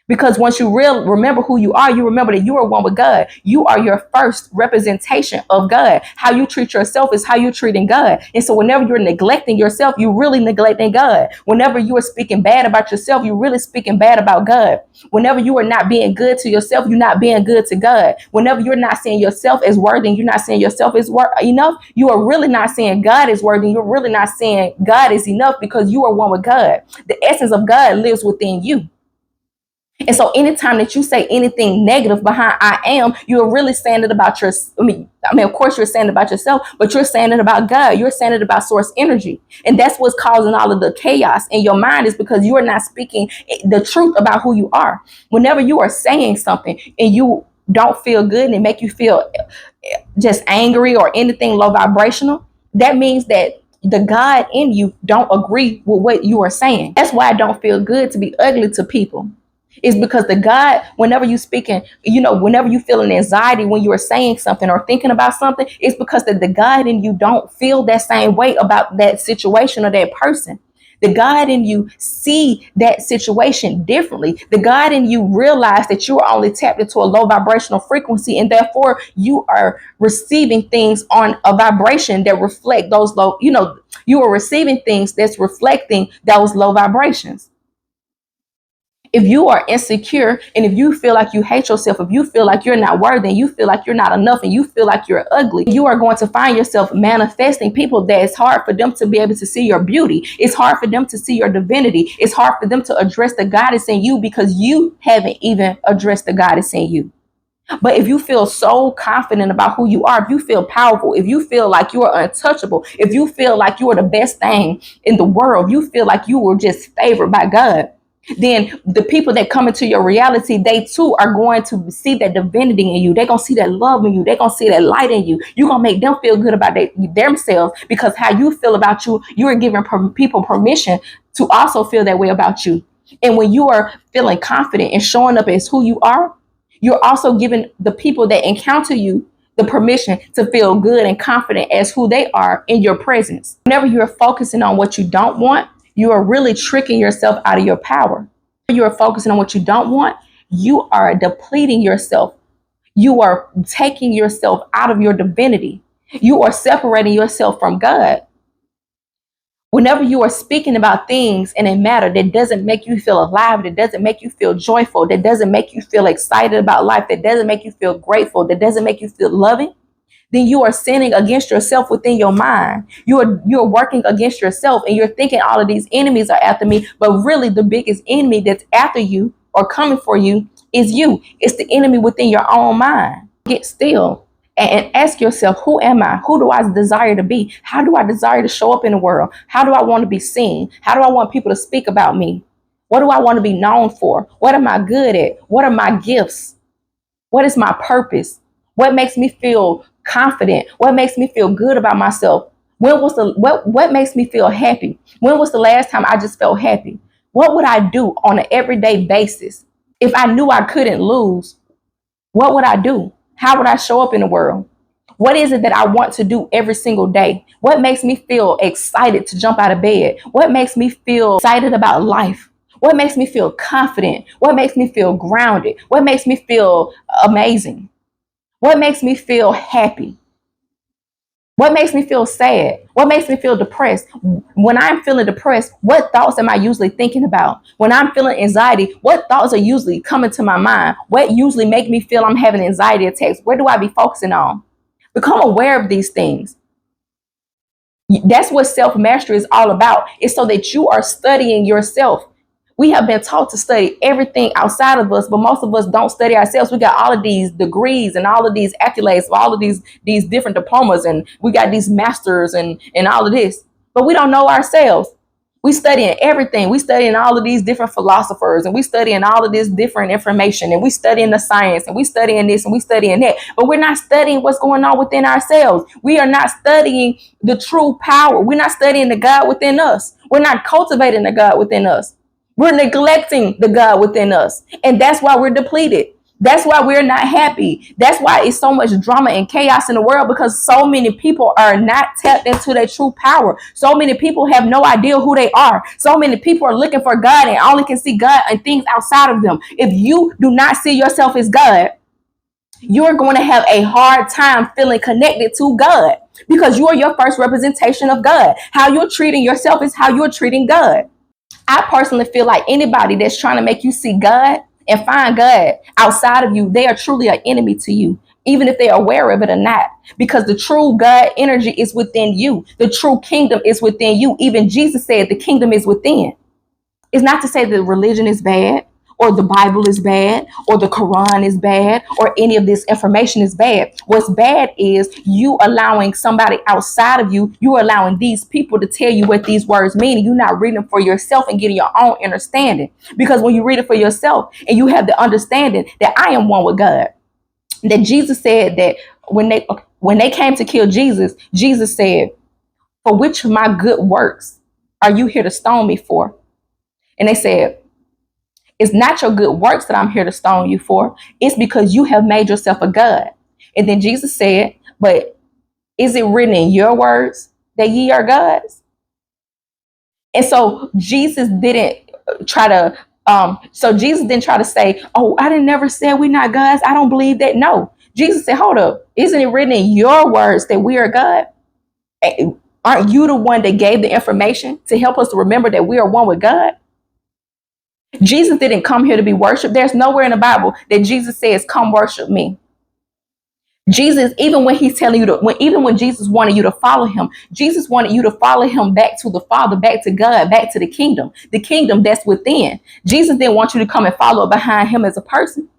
Because once you remember who you are, you remember that you are one with God. You are your first representation of God. How you treat yourself is how you're treating God. And so whenever you're neglecting yourself, you're really neglecting God. Whenever you are speaking bad about yourself, you're really speaking bad about God. Whenever you are not being good to yourself, you're not being good to God. Whenever you're not seeing yourself as worthy, you're not seeing yourself as enough, you are really not saying God is worthy. You're really not saying God is enough, because you are one with God. The essence of God lives within you. And so anytime that you say anything negative behind I am, you're really saying it about your, of course you're saying it about yourself, but you're saying it about God. You're saying it about source energy. And that's what's causing all of the chaos in your mind, is because you are not speaking the truth about who you are. Whenever you are saying something and you don't feel good and it make you feel just angry or anything low vibrational, that means that the God in you don't agree with what you are saying. That's why it don't feel good to be ugly to people. It's because the God, whenever you speaking, whenever you feel an anxiety when you are saying something or thinking about something, it's because the God in you don't feel that same way about that situation or that person. The God in you see that situation differently. The God in you realize that you are only tapped into a low vibrational frequency, and therefore you are receiving things on a vibration that reflect those low, you are receiving things that's reflecting those low vibrations. If you are insecure and if you feel like you hate yourself, if you feel like you're not worthy, and you feel like you're not enough, and you feel like you're ugly, you are going to find yourself manifesting people that it's hard for them to be able to see your beauty. It's hard for them to see your divinity. It's hard for them to address the goddess in you, because you haven't even addressed the goddess in you. But if you feel so confident about who you are, if you feel powerful, if you feel like you are untouchable, if you feel like you are the best thing in the world, you feel like you were just favored by God, then the people that come into your reality, they too are going to see that divinity in you. They're going to see that love in you. They're going to see that light in you. You're going to make them feel good about themselves, because how you feel about you, you are giving people permission to also feel that way about you. And when you are feeling confident and showing up as who you are, you're also giving the people that encounter you the permission to feel good and confident as who they are in your presence. Whenever you're focusing on what you don't want, you are really tricking yourself out of your power. When you are focusing on what you don't want, you are depleting yourself. You are taking yourself out of your divinity. You are separating yourself from God. Whenever you are speaking about things in a matter that doesn't make you feel alive, that doesn't make you feel joyful, that doesn't make you feel excited about life, that doesn't make you feel grateful, that doesn't make you feel loving, then you are sinning against yourself within your mind. You're working against yourself, and you're thinking all of these enemies are after me, but really the biggest enemy that's after you or coming for you is you. It's the enemy within your own mind. Get still and ask yourself, who am I? Who do I desire to be? How do I desire to show up in the world? How do I want to be seen? How do I want people to speak about me? What do I want to be known for? What am I good at? What are my gifts? What is my purpose? What makes me feel confident? What makes me feel good about myself? What makes me feel happy? When was the last time I just felt happy? What would I do on an everyday basis? If I knew I couldn't lose, what would I do? How would I show up in the world? What is it that I want to do every single day? What makes me feel excited to jump out of bed? What makes me feel excited about life? What makes me feel confident? What makes me feel grounded? What makes me feel amazing? What makes me feel happy? What makes me feel sad? What makes me feel depressed? When I'm feeling depressed, what thoughts am I usually thinking about? When I'm feeling anxiety, what thoughts are usually coming to my mind? What usually make me feel I'm having anxiety attacks? Where do I be focusing on? Become aware of these things. That's what self-mastery is all about. It's so that you are studying yourself. We have been taught to study everything outside of us, but most of us don't study ourselves. We got all of these degrees and all of these accolades, all of these different diplomas, and we got these masters and all of this, but we don't know ourselves. We studying everything. We studying all of these different philosophers, and we studying all of this different information, and we studying the science, and we studying this, and we studying that, but we're not studying what's going on within ourselves. We are not studying the true power. We're not studying the God within us. We're not cultivating the God within us. We're neglecting the God within us. And that's why we're depleted. That's why we're not happy. That's why it's so much drama and chaos in the world, because so many people are not tapped into their true power. So many people have no idea who they are. So many people are looking for God and only can see God and things outside of them. If you do not see yourself as God, you're going to have a hard time feeling connected to God, because you are your first representation of God. How you're treating yourself is how you're treating God. I personally feel like anybody that's trying to make you see God and find God outside of you, they are truly an enemy to you, even if they're aware of it or not. Because the true God energy is within you. The true kingdom is within you. Even Jesus said the kingdom is within. It's not to say that religion is bad, or the Bible is bad, or the Quran is bad, or any of this information is bad. What's bad is you allowing somebody outside of you, you allowing these people to tell you what these words mean, and you're not reading them for yourself and getting your own understanding. Because when you read it for yourself and you have the understanding that I am one with God, that Jesus said that when they came to kill Jesus, Jesus said, "For which of my good works are you here to stone me for?" And they said, "It's not your good works that I'm here to stone you for. It's because you have made yourself a God." And then Jesus said, "But is it written in your words that ye are gods?" And so Jesus didn't try to say, "Oh, I didn't never say we're not gods. I don't believe that." No. Jesus said, "Hold up. Isn't it written in your words that we are God? Aren't you the one that gave the information to help us to remember that we are one with God?" Jesus didn't come here to be worshiped. There's nowhere in the Bible that Jesus says, "Come worship me." Jesus, even when he's telling you even when Jesus wanted you to follow him, Jesus wanted you to follow him back to the Father, back to God, back to the kingdom that's within. Jesus didn't want you to come and follow behind him as a person.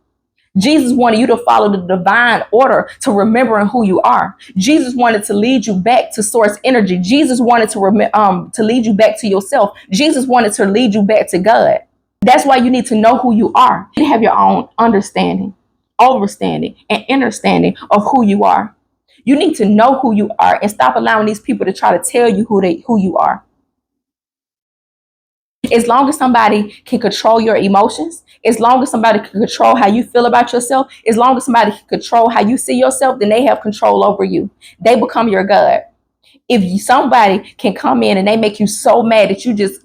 Jesus wanted you to follow the divine order to remembering who you are. Jesus wanted to lead you back to source energy. Jesus wanted to lead you back to yourself. Jesus wanted to lead you back to God. That's why you need to know who you are. You have your own understanding, overstanding, and understanding of who you are. You need to know who you are and stop allowing these people to try to tell you who you are. As long as somebody can control your emotions, as long as somebody can control how you feel about yourself, as long as somebody can control how you see yourself, then they have control over you. They become your God. If somebody can come in and they make you so mad that you just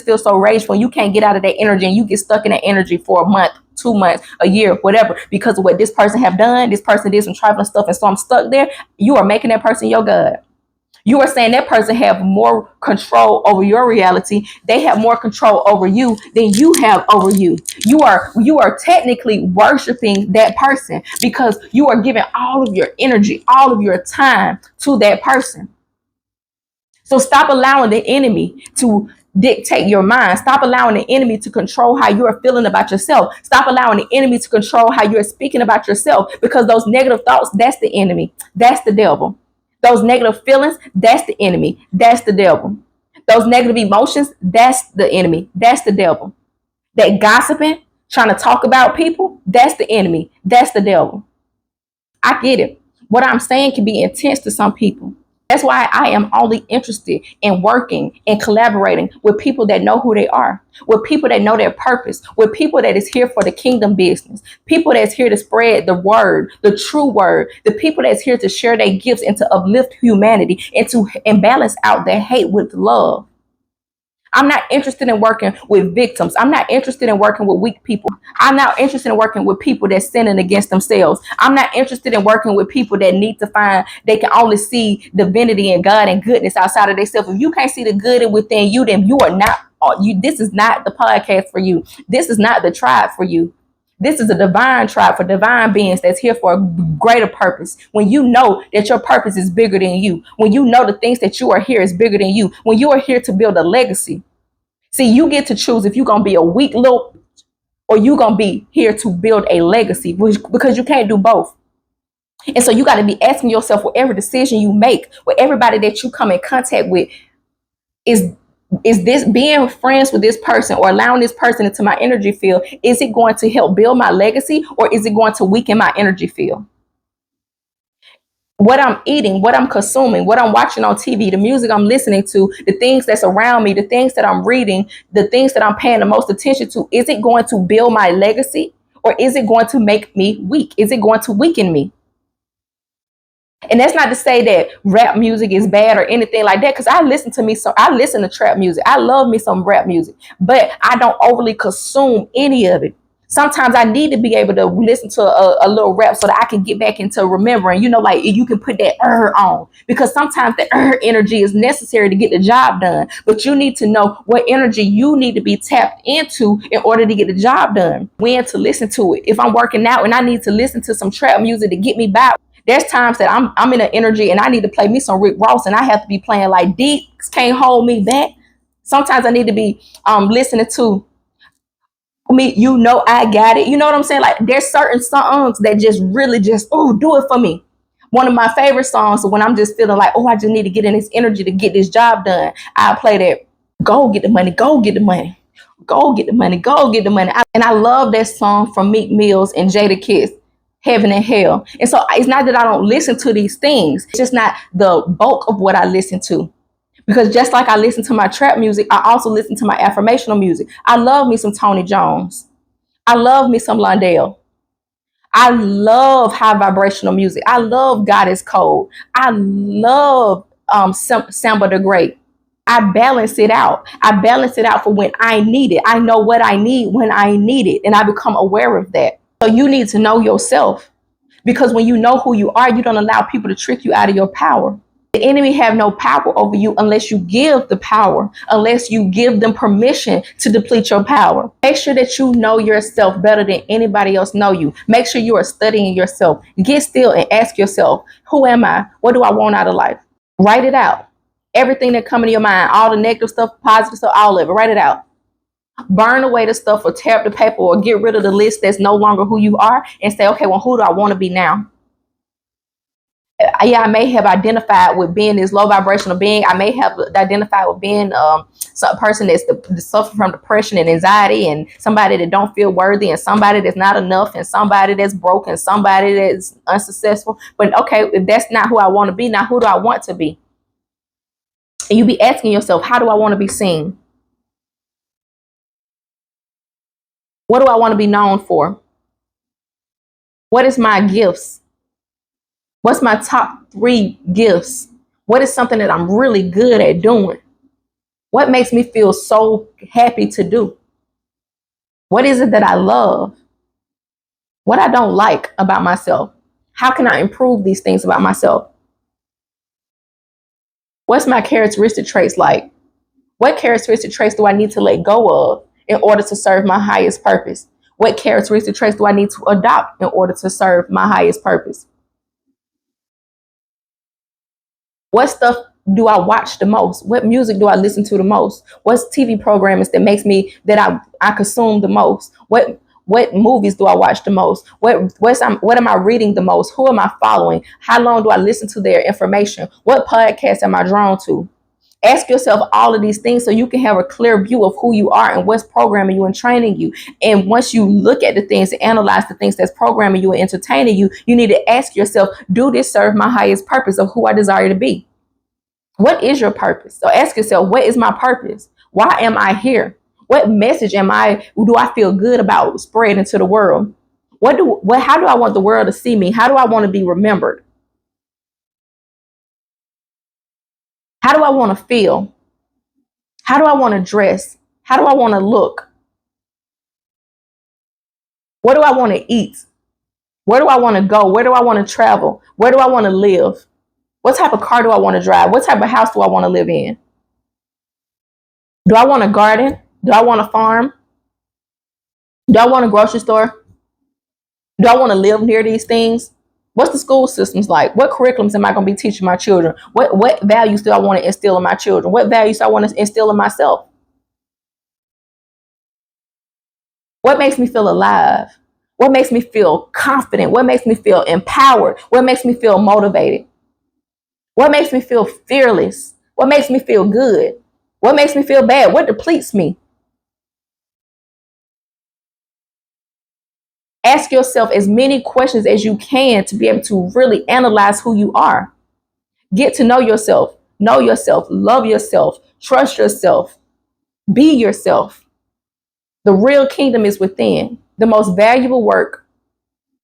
feel so rageful, and you can't get out of that energy, and you get stuck in that energy for a month, 2 months, a year, whatever, because of what this person have done, this person did some trifling stuff, and so I'm stuck there. You are making that person your God. You are saying that person have more control over your reality. They have more control over you than you have over you. You are technically worshiping that person, because you are giving all of your energy, all of your time to that person. So stop allowing the enemy to dictate your mind. Stop allowing the enemy to control how you are feeling about yourself. Stop allowing the enemy to control how you're speaking about yourself, because those negative thoughts, that's the enemy. That's the devil. Those negative feelings, that's the enemy. That's the devil. Those negative emotions, that's the enemy. That's the devil. That gossiping, trying to talk about people, that's the enemy. That's the devil. I get it. What I'm saying can be intense to some people. That's why I am only interested in working and collaborating with people that know who they are, with people that know their purpose, with people that is here for the kingdom business, people that's here to spread the word, the true word, the people that's here to share their gifts and to uplift humanity and to balance out their hate with love. I'm not interested in working with victims. I'm not interested in working with weak people. I'm not interested in working with people that's sinning against themselves. I'm not interested in working with people that need to find, they can only see divinity and God and goodness outside of themselves. If you can't see the good within you, then you are not, this is not the podcast for you. This is not the tribe for you. This is a divine tribe for divine beings that's here for a greater purpose. When you know that your purpose is bigger than you, when you know the things that you are here is bigger than you, when you are here to build a legacy. See, you get to choose if you're going to be a weak little, or you're going to be here to build a legacy, because you can't do both. And so you got to be asking yourself, with every decision you make, with everybody that you come in contact with, is this, being friends with this person or allowing this person into my energy field, is it going to help build my legacy, or is it going to weaken my energy field? What I'm eating, what I'm consuming, what I'm watching on TV, the music I'm listening to, the things that's around me, the things that I'm reading, the things that I'm paying the most attention to, is it going to build my legacy, Or is it going to make me weak? Is it going to weaken me? And that's not to say that rap music is bad or anything like that, because I listen to trap music. I love me some rap music, but I don't overly consume any of it. Sometimes I need to be able to listen to a little rap so that I can get back into remembering, like you can put that on, because sometimes the energy is necessary to get the job done. But you need to know what energy you need to be tapped into in order to get the job done. When to listen to it. If I'm working out and I need to listen to some trap music to get me back, there's times that I'm in an energy and I need to play me some Rick Ross, and I have to be playing like Deeks Can't Hold Me Back. Sometimes I need to be listening to me, I got it. You know what I'm saying? Like there's certain songs that just really just do it for me. One of my favorite songs, so when I'm just feeling like, I just need to get in this energy to get this job done, I play that. Go get the money, go get the money, go get the money, go get the money. And I love that song from Meek Mills and Jada Kiss, Heaven and Hell. And so it's not that I don't listen to these things. It's just not the bulk of what I listen to. Because just like I listen to my trap music, I also listen to my affirmational music. I love me some Tony Jones. I love me some Londale. I love high vibrational music. I love God is Cold. I love Samba the Great. I balance it out. I balance it out for when I need it. I know what I need when I need it, and I become aware of that. So you need to know yourself, because when you know who you are, you don't allow people to trick you out of your power. The enemy have no power over you unless you give the power, unless you give them permission to deplete your power. Make sure that you know yourself better than anybody else know you. Make sure you are studying yourself. Get still and ask yourself, who am I? What do I want out of life? Write it out. Everything that comes to your mind, all the negative stuff, positive stuff, all of it, write it out. Burn away the stuff or tear up the paper or get rid of the list that's no longer who you are, and say, okay, well, who do I want to be now? I may have identified with being this low vibrational being. I may have identified with being a person that's suffering from depression and anxiety, and somebody that don't feel worthy, and somebody that's not enough, and somebody that's broken, somebody that's unsuccessful. But okay, if that's not who I want to be, now who do I want to be? And you be asking yourself, how do I want to be seen? What do I want to be known for? What is my gifts? What's my top 3 gifts? What is something that I'm really good at doing? What makes me feel so happy to do? What is it that I love? What I don't like about myself? How can I improve these things about myself? What's my characteristic traits like? What characteristic traits do I need to let go of in order to serve my highest purpose? What characteristic traits do I need to adopt in order to serve my highest purpose? What stuff do I watch the most? What music do I listen to the most? What's TV programs that makes me that I consume the most? What movies do I watch the most? What am I reading the most? Who am I following? How long do I listen to their information? What podcast am I drawn to? Ask yourself all of these things so you can have a clear view of who you are and what's programming you and training you. And once you look at the things and analyze the things that's programming you and entertaining you, you need to ask yourself, do this serve my highest purpose of who I desire to be? What is your purpose? So ask yourself, what is my purpose? Why am I here? What message do I feel good about spreading to the world? How do I want the world to see me? How do I want to be remembered? How do I want to feel? How do I want to dress? How do I want to look? What do I want to eat? Where do I want to go? Where do I want to travel? Where do I want to live? What type of car do I want to drive? What type of house do I want to live in? Do I want a garden? Do I want a farm? Do I want a grocery store? Do I want to live near these things? What's the school systems like? What curriculums am I going to be teaching my children? What values do I want to instill in my children? What values do I want to instill in myself? What makes me feel alive? What makes me feel confident? What makes me feel empowered? What makes me feel motivated? What makes me feel fearless? What makes me feel good? What makes me feel bad? What depletes me? Ask yourself as many questions as you can to be able to really analyze who you are. Get to know yourself, love yourself, trust yourself, be yourself. The real kingdom is within. The most valuable work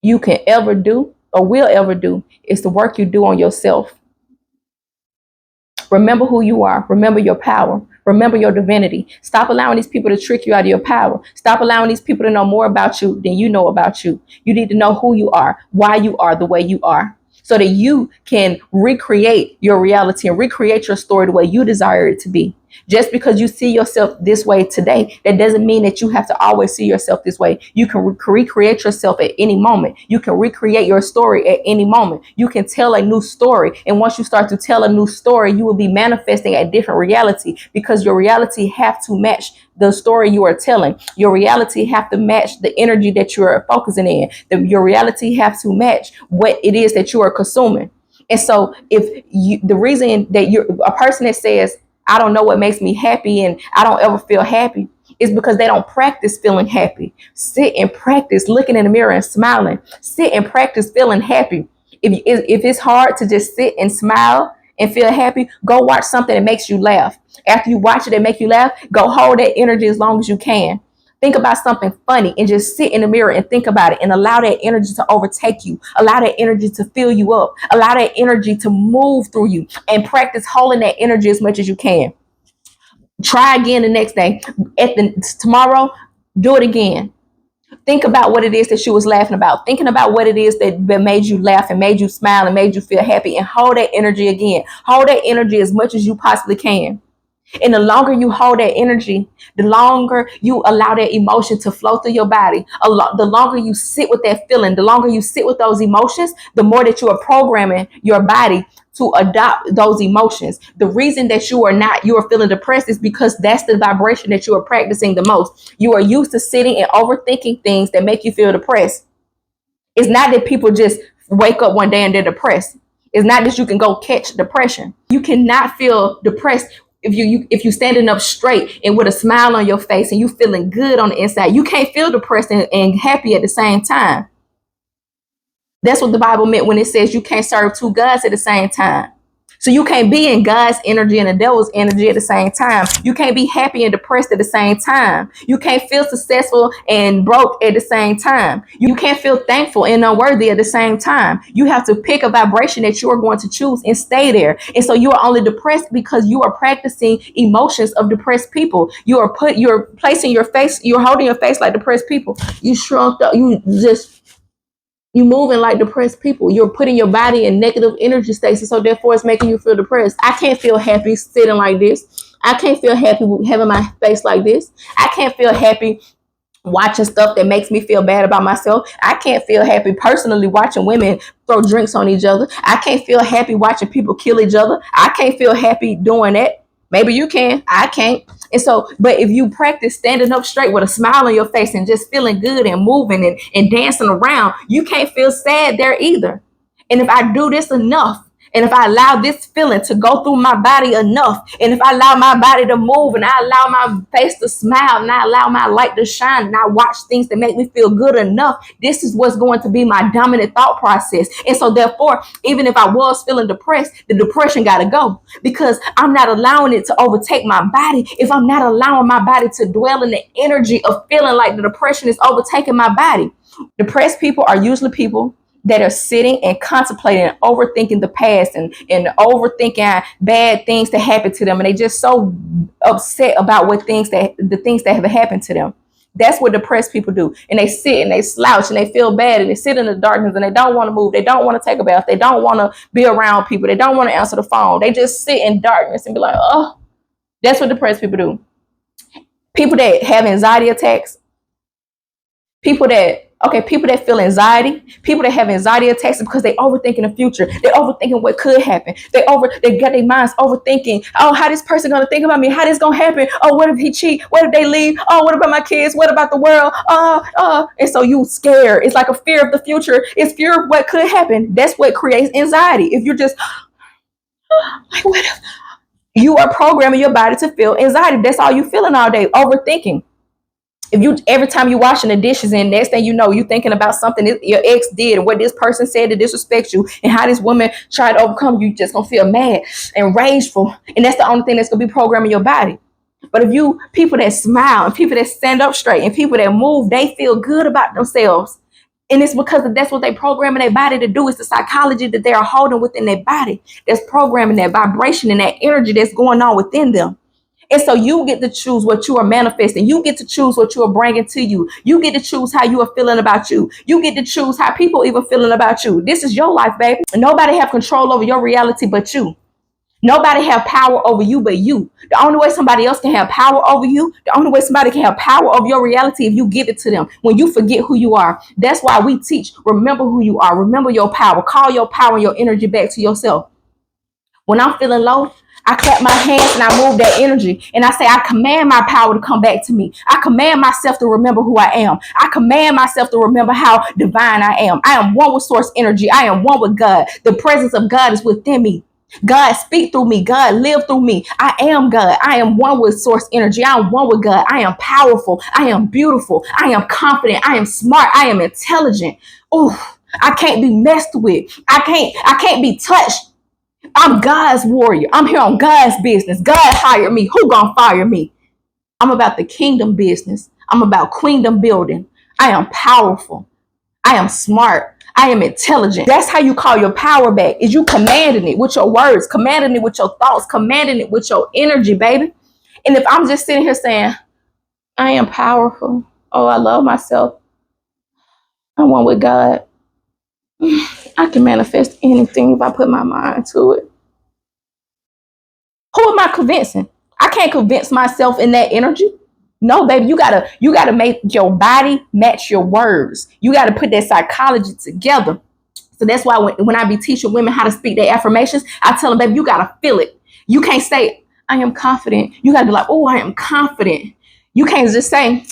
you can ever do or will ever do is the work you do on yourself. Remember who you are. Remember your power. Remember your divinity. Stop allowing these people to trick you out of your power. Stop allowing these people to know more about you than you know about you. You need to know who you are, why you are the way you are, so that you can recreate your reality and recreate your story the way you desire it to be. Just because you see yourself this way today, that doesn't mean that you have to always see yourself this way. You can recreate yourself at any moment. You can recreate your story at any moment. You can tell a new story. And once you start to tell a new story, you will be manifesting a different reality, because your reality have to match the story you are telling. Your reality have to match the energy that you are focusing in. Your reality have to match what it is that you are consuming. And so if you, the reason that you're a person that says, I don't know what makes me happy and I don't ever feel happy, is because they don't practice feeling happy. Sit and practice looking in the mirror and smiling. Sit and practice feeling happy. If it's hard to just sit and smile and feel happy, go watch something that makes you laugh. After you watch it and make you laugh, go hold that energy as long as you can. Think about something funny and just sit in the mirror and think about it, and allow that energy to overtake you. Allow that energy to fill you up. Allow that energy to move through you, and practice holding that energy as much as you can. Try again the next day. Tomorrow, do it again. Think about what it is that you was laughing about. Thinking about what it is that made you laugh and made you smile and made you feel happy, and hold that energy again. Hold that energy as much as you possibly can. And the longer you hold that energy, the longer you allow that emotion to flow through your body, the longer you sit with that feeling, the longer you sit with those emotions, the more that you are programming your body to adopt those emotions. The reason that you are feeling depressed is because that's the vibration that you are practicing the most. You are used to sitting and overthinking things that make you feel depressed. It's not that people just wake up one day and they're depressed. It's not that you can go catch depression. You cannot feel depressed if you standing up straight and with a smile on your face and you feeling good on the inside. You can't feel depressed and happy at the same time. That's what the Bible meant when it says you can't serve two gods at the same time. So you can't be in God's energy and the devil's energy at the same time. You can't be happy and depressed at the same time. You can't feel successful and broke at the same time. You can't feel thankful and unworthy at the same time. You have to pick a vibration that you are going to choose and stay there. And so you are only depressed because you are practicing emotions of depressed people. You're placing your face, you're holding your face like depressed people. You shrunk up, you moving like depressed people. You're putting your body in negative energy states, and so therefore it's making you feel depressed. I can't feel happy sitting like this. I can't feel happy having my face like this. I can't feel happy watching stuff that makes me feel bad about myself. I can't feel happy personally watching women throw drinks on each other. I can't feel happy watching people kill each other. I can't feel happy doing that. Maybe you can. I can't. And so, but if you practice standing up straight with a smile on your face and just feeling good and moving and dancing around, you can't feel sad there either. And if I do this enough, and if I allow this feeling to go through my body enough, and if I allow my body to move, and I allow my face to smile, and I allow my light to shine, and I watch things that make me feel good enough, this is what's going to be my dominant thought process. And so therefore, even if I was feeling depressed, the depression got to go, because I'm not allowing it to overtake my body. If I'm not allowing my body to dwell in the energy of feeling like the depression is overtaking my body. Depressed people are usually people that are sitting and contemplating and overthinking the past and overthinking bad things that happened to them. And they just so upset about the things that have happened to them. That's what depressed people do. And they sit and they slouch and they feel bad and they sit in the darkness and they don't want to move. They don't want to take a bath. They don't want to be around people. They don't want to answer the phone. They just sit in darkness and be like, oh, that's what depressed people do. People that have anxiety attacks, people that feel anxiety, people that have anxiety attacks because they overthinking the future. They're overthinking what could happen. They got their minds overthinking. Oh, how this person gonna think about me? How this gonna happen? Oh, what if he cheat? What if they leave? Oh, what about my kids? What about the world? And so you scared. It's like a fear of the future. It's fear of what could happen. That's what creates anxiety. If you're just like, what if? You are programming your body to feel anxiety. That's all you feeling all day, overthinking. If you every time you washing the dishes and next thing you know, you thinking about something that your ex did and what this person said to disrespect you and how this woman tried to overcome you, just gonna feel mad and rageful. And that's the only thing that's gonna be programming your body. But if you people that smile and people that stand up straight and people that move, they feel good about themselves. And it's because that's what they programming their body to do. It's the psychology that they are holding within their body that's programming that vibration and that energy that's going on within them. And so you get to choose what you are manifesting. You get to choose what you are bringing to you. You get to choose how you are feeling about you. You get to choose how people even feeling about you. This is your life, baby. Nobody have control over your reality but you. Nobody have power over you but you. The only way somebody else can have power over you, the only way somebody can have power over your reality if you give it to them. When you forget who you are. That's why we teach, remember who you are. Remember your power. Call your power and your energy back to yourself. When I'm feeling low, I clap my hands and I move that energy. And I say, I command my power to come back to me. I command myself to remember who I am. I command myself to remember how divine I am. I am one with source energy. I am one with God. The presence of God is within me. God speak through me. God live through me. I am God. I am one with source energy. I am one with God. I am powerful. I am beautiful. I am confident. I am smart. I am intelligent. Oh, I can't be messed with. I can't be touched. I'm God's warrior. I'm here on God's business. God hired me. Who gonna fire me? I'm about the kingdom business. I'm about queendom building. I am powerful. I am smart. I am intelligent. That's how you call your power back. Is you commanding it with your words, commanding it with your thoughts, commanding it with your energy, baby. And if I'm just sitting here saying, I am powerful. Oh, I love myself. I'm one with God. I can manifest anything if I put my mind to it. Who am I convincing? I can't convince myself in that energy. No, baby, you gotta make your body match your words. You gotta put that psychology together. So that's why when I be teaching women how to speak their affirmations, I tell them, baby, you gotta feel it. You can't say, I am confident. You gotta be like, oh, I am confident. You can't just say,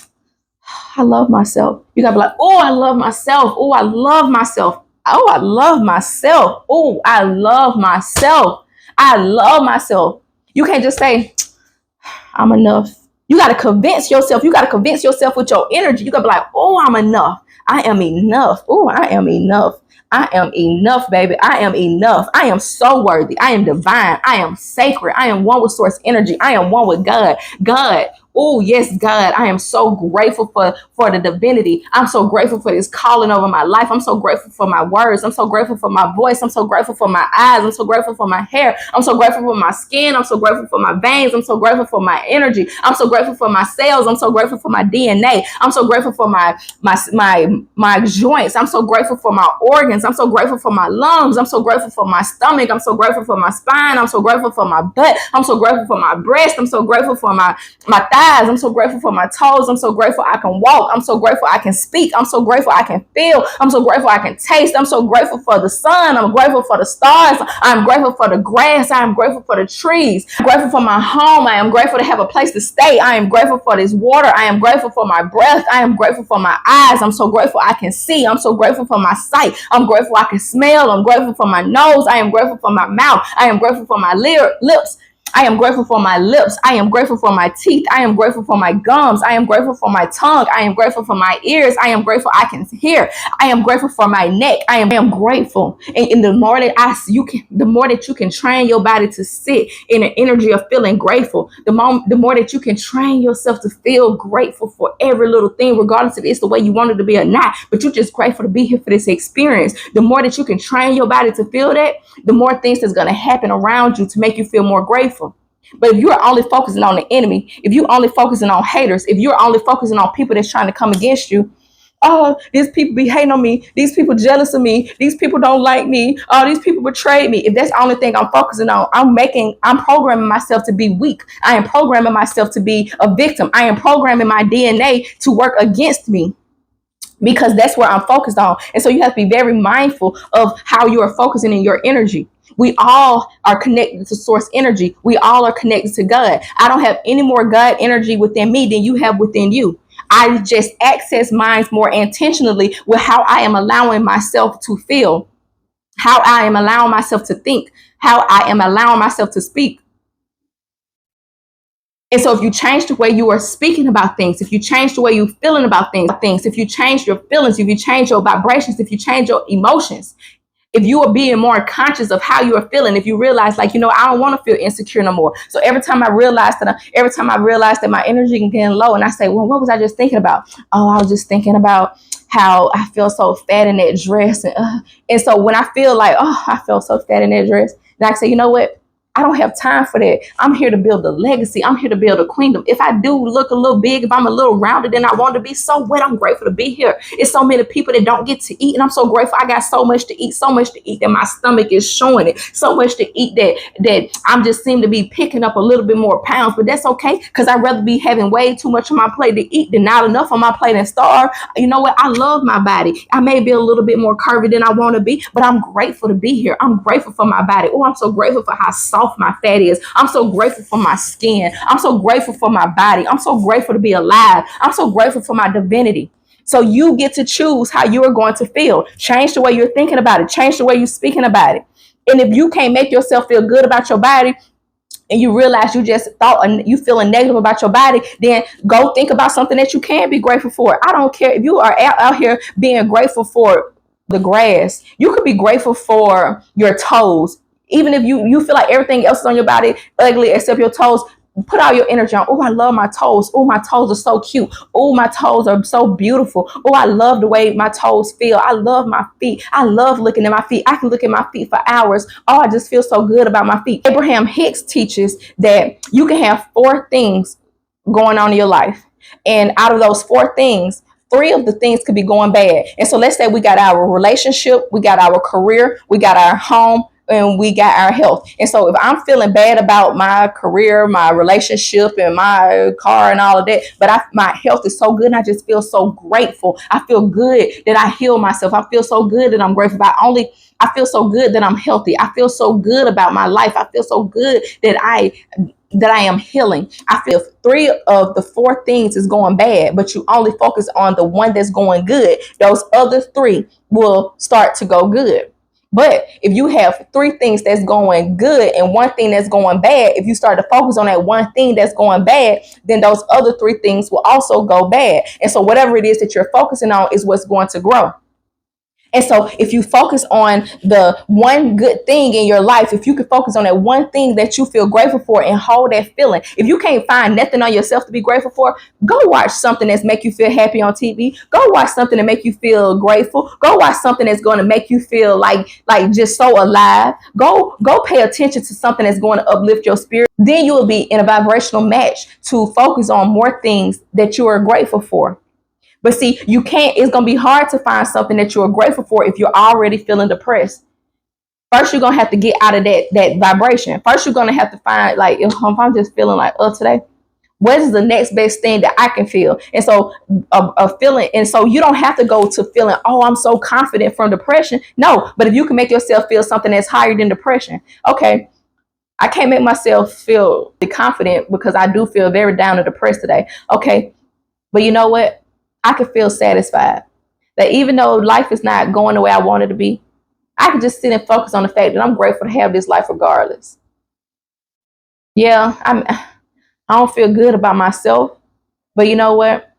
I love myself. You gotta be like, oh, I love myself. Oh, I love myself. Oh, I love myself. Oh, I love myself. I love myself. You can't just say, I'm enough. You got to convince yourself. You got to convince yourself with your energy. You got to be like, oh, I'm enough. I am enough. Oh, I am enough. I am enough, baby. I am enough. I am so worthy. I am divine. I am sacred. I am one with source energy. I am one with God. God. Oh, yes, God. I am so grateful for the divinity. I'm so grateful for this calling over my life. I'm so grateful for my words. I'm so grateful for my voice. I'm so grateful for my eyes. I'm so grateful for my hair. I'm so grateful for my skin. I'm so grateful for my veins. I'm so grateful for my energy. I'm so grateful for my cells. I'm so grateful for my DNA. I'm so grateful for my joints. I'm so grateful for my organs. I'm so grateful for my lungs. I'm so grateful for my stomach. I'm so grateful for my spine. I'm so grateful for my butt. I'm so grateful for my breast. I'm so grateful for my thighs. I'm so grateful for my toes. I'm so grateful I can walk. I'm so grateful I can speak. I'm so grateful I can feel. I'm so grateful I can taste. I'm so grateful for the sun. I'm grateful for the stars. I'm grateful for the grass. I am grateful for the trees. I'm grateful for my home. I am grateful to have a place to stay. I am grateful for this water. I am grateful for my breath. I am grateful for my eyes. I'm so grateful I can see. I'm so grateful for my sight. I'm grateful I can smell. I'm grateful for my nose. I am grateful for my mouth. I am grateful for my lips. I am grateful for my lips. I am grateful for my teeth. I am grateful for my gums. I am grateful for my tongue. I am grateful for my ears. I am grateful I can hear. I am grateful for my neck. I am grateful. And the more that the more that you can train your body to sit in an energy of feeling grateful, the more that you can train yourself to feel grateful for every little thing, regardless if it's the way you want it to be or not. But you're just grateful to be here for this experience. The more that you can train your body to feel that, the more things that's going to happen around you to make you feel more grateful. But if you're only focusing on the enemy, if you're only focusing on haters, if you're only focusing on people that's trying to come against you, oh, these people be hating on me, these people jealous of me, these people don't like me, oh, these people betrayed me. If that's the only thing I'm focusing on, I'm programming myself to be weak. I am programming myself to be a victim. I am programming my DNA to work against me, because that's where I'm focused on. And so you have to be very mindful of how you are focusing in your energy. We all are connected to source energy. We all are connected to God. I don't have any more God energy within me than you have within you. I just access minds more intentionally with how I am allowing myself to feel, how I am allowing myself to think, how I am allowing myself to speak. And so if you change the way you are speaking about things, if you change the way you're feeling about things, if you change your feelings, if you change your vibrations, if you change your emotions, if you are being more conscious of how you are feeling, if you realize, like, I don't want to feel insecure no more. So every time I realize that my energy is getting low, and I say, well, what was I just thinking about? Oh, I was just thinking about how I feel so fat in that dress. And so when I feel like, oh, I feel so fat in that dress, then I say, you know what? I don't have time for that. I'm here to build a legacy. I'm here to build a kingdom. If I do look a little big, if I'm a little rounded than I want to be, so what? I'm grateful to be here. It's so many people that don't get to eat, and I'm so grateful. I got so much to eat that my stomach is showing it. So much to eat that I'm just seem to be picking up a little bit more pounds, but that's okay, because I'd rather be having way too much on my plate to eat than not enough on my plate and starve. You know what? I love my body. I may be a little bit more curvy than I want to be, but I'm grateful to be here. I'm grateful for my body. Oh, I'm so grateful for how soft my fat is. I'm so grateful for my skin. I'm so grateful for my body. I'm so grateful to be alive. I'm so grateful for my divinity. So you get to choose how you are going to feel. Change the way you're thinking about it. Change the way you're speaking about it. And if you can't make yourself feel good about your body, and you realize you just thought and you feeling negative about your body, then go think about something that you can be grateful for. I don't care if you are out here being grateful for the grass. You could be grateful for your toes. Even if you feel like everything else is on your body ugly except your toes, put all your energy on, oh, I love my toes. Oh, my toes are so cute. Oh, my toes are so beautiful. Oh, I love the way my toes feel. I love my feet. I love looking at my feet. I can look at my feet for hours. Oh, I just feel so good about my feet. Abraham Hicks teaches that you can have 4 things going on in your life. And out of those 4 things, 3 of the things could be going bad. And so let's say we got our relationship, we got our career, we got our home, and we got our health. And so if I'm feeling bad about my career, my relationship, and my car and all of that, but my health is so good and I just feel so grateful. I feel good that I heal myself. I feel so good that I'm grateful. I feel so good that I'm healthy. I feel so good about my life. I feel so good that I am healing. I feel 3 of the 4 things is going bad, but you only focus on the one that's going good, those other 3 will start to go good. But if you have 3 things that's going good and 1 thing that's going bad, if you start to focus on that 1 thing that's going bad, then those other 3 things will also go bad. And so whatever it is that you're focusing on is what's going to grow. And so if you focus on the one good thing in your life, if you can focus on that one thing that you feel grateful for and hold that feeling, if you can't find nothing on yourself to be grateful for, go watch something that's make you feel happy on TV. Go watch something that make you feel grateful. Go watch something that's going to make you feel like just so alive. Go pay attention to something that's going to uplift your spirit. Then you will be in a vibrational match to focus on more things that you are grateful for. But see, you can't, it's going to be hard to find something that you're grateful for if you're already feeling depressed. First, you're going to have to get out of that vibration. First, you're going to have to find, like, if I'm just feeling like, today, what is the next best thing that I can feel? And so a feeling, and so you don't have to go to feeling, oh, I'm so confident from depression. No, but if you can make yourself feel something that's higher than depression, okay, I can't make myself feel confident because I do feel very down and depressed today. Okay, but you know what? I could feel satisfied that even though life is not going the way I want it to be, I can just sit and focus on the fact that I'm grateful to have this life regardless. Yeah, I don't feel good about myself, but you know what?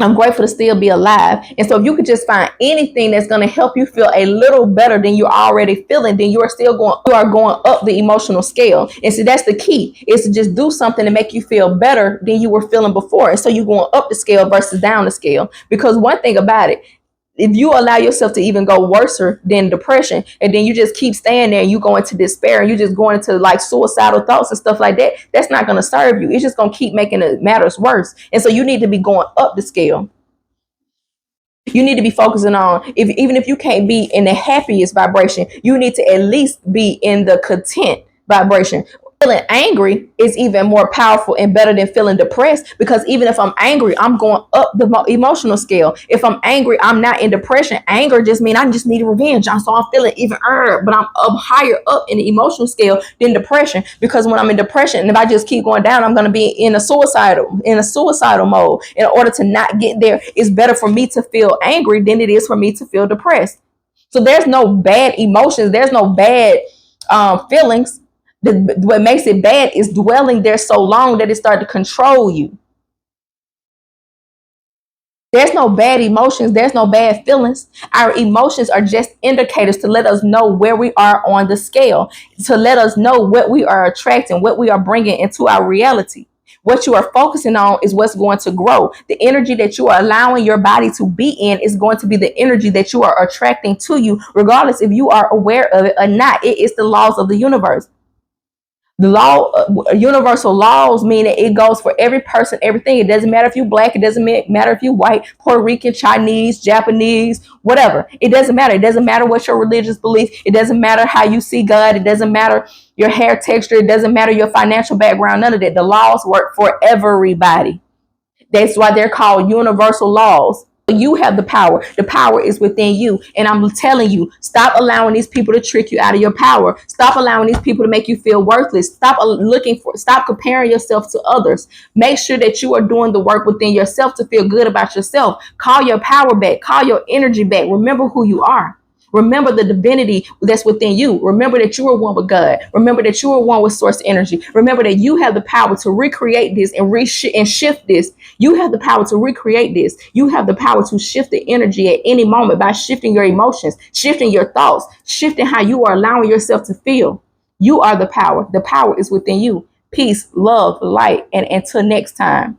I'm grateful to still be alive. And so if you could just find anything that's going to help you feel a little better than you're already feeling, then you are going up the emotional scale. And so that's the key, is to just do something to make you feel better than you were feeling before. And so you're going up the scale versus down the scale. Because one thing about it, if you allow yourself to even go worse than depression, and then you just keep staying there and you go into despair and you just go into like suicidal thoughts and stuff like that, that's not going to serve you. It's just going to keep making the matters worse. And so you need to be going up the scale. You need to be focusing on, even if you can't be in the happiest vibration, you need to at least be in the content vibration. Feeling angry is even more powerful and better than feeling depressed, because even if I'm angry, I'm going up the emotional scale. If I'm angry, I'm not in depression. Anger just means I just need revenge. So I'm feeling even but I'm up higher up in the emotional scale than depression, because when I'm in depression and if I just keep going down, I'm going to be in a suicidal mode. In order to not get there, it's better for me to feel angry than it is for me to feel depressed. So there's no bad emotions. There's no bad feelings. What makes it bad is dwelling there so long that it starts to control you. There's no bad emotions. There's no bad feelings. Our emotions are just indicators to let us know where we are on the scale, to let us know what we are attracting, what we are bringing into our reality. What you are focusing on is what's going to grow. The energy that you are allowing your body to be in is going to be the energy that you are attracting to you, regardless if you are aware of it or not. It is the laws of the universe. The law, universal laws mean that it goes for every person, everything. It doesn't matter if you're black. It doesn't matter if you're white, Puerto Rican, Chinese, Japanese, whatever. It doesn't matter. It doesn't matter what your religious belief. It doesn't matter how you see God. It doesn't matter your hair texture. It doesn't matter your financial background. None of that. The laws work for everybody. That's why they're called universal laws. You have the power. The power is within you. And I'm telling you, stop allowing these people to trick you out of your power. Stop allowing these people to make you feel worthless. Stop comparing yourself to others. Make sure that you are doing the work within yourself to feel good about yourself. Call your power back. Call your energy back. Remember who you are. Remember the divinity that's within you. Remember that you are one with God. Remember that you are one with source energy. Remember that you have the power to recreate this and shift this. You have the power to recreate this. You have the power to shift the energy at any moment by shifting your emotions, shifting your thoughts, shifting how you are allowing yourself to feel. You are the power. The power is within you. Peace, love, light, and until next time.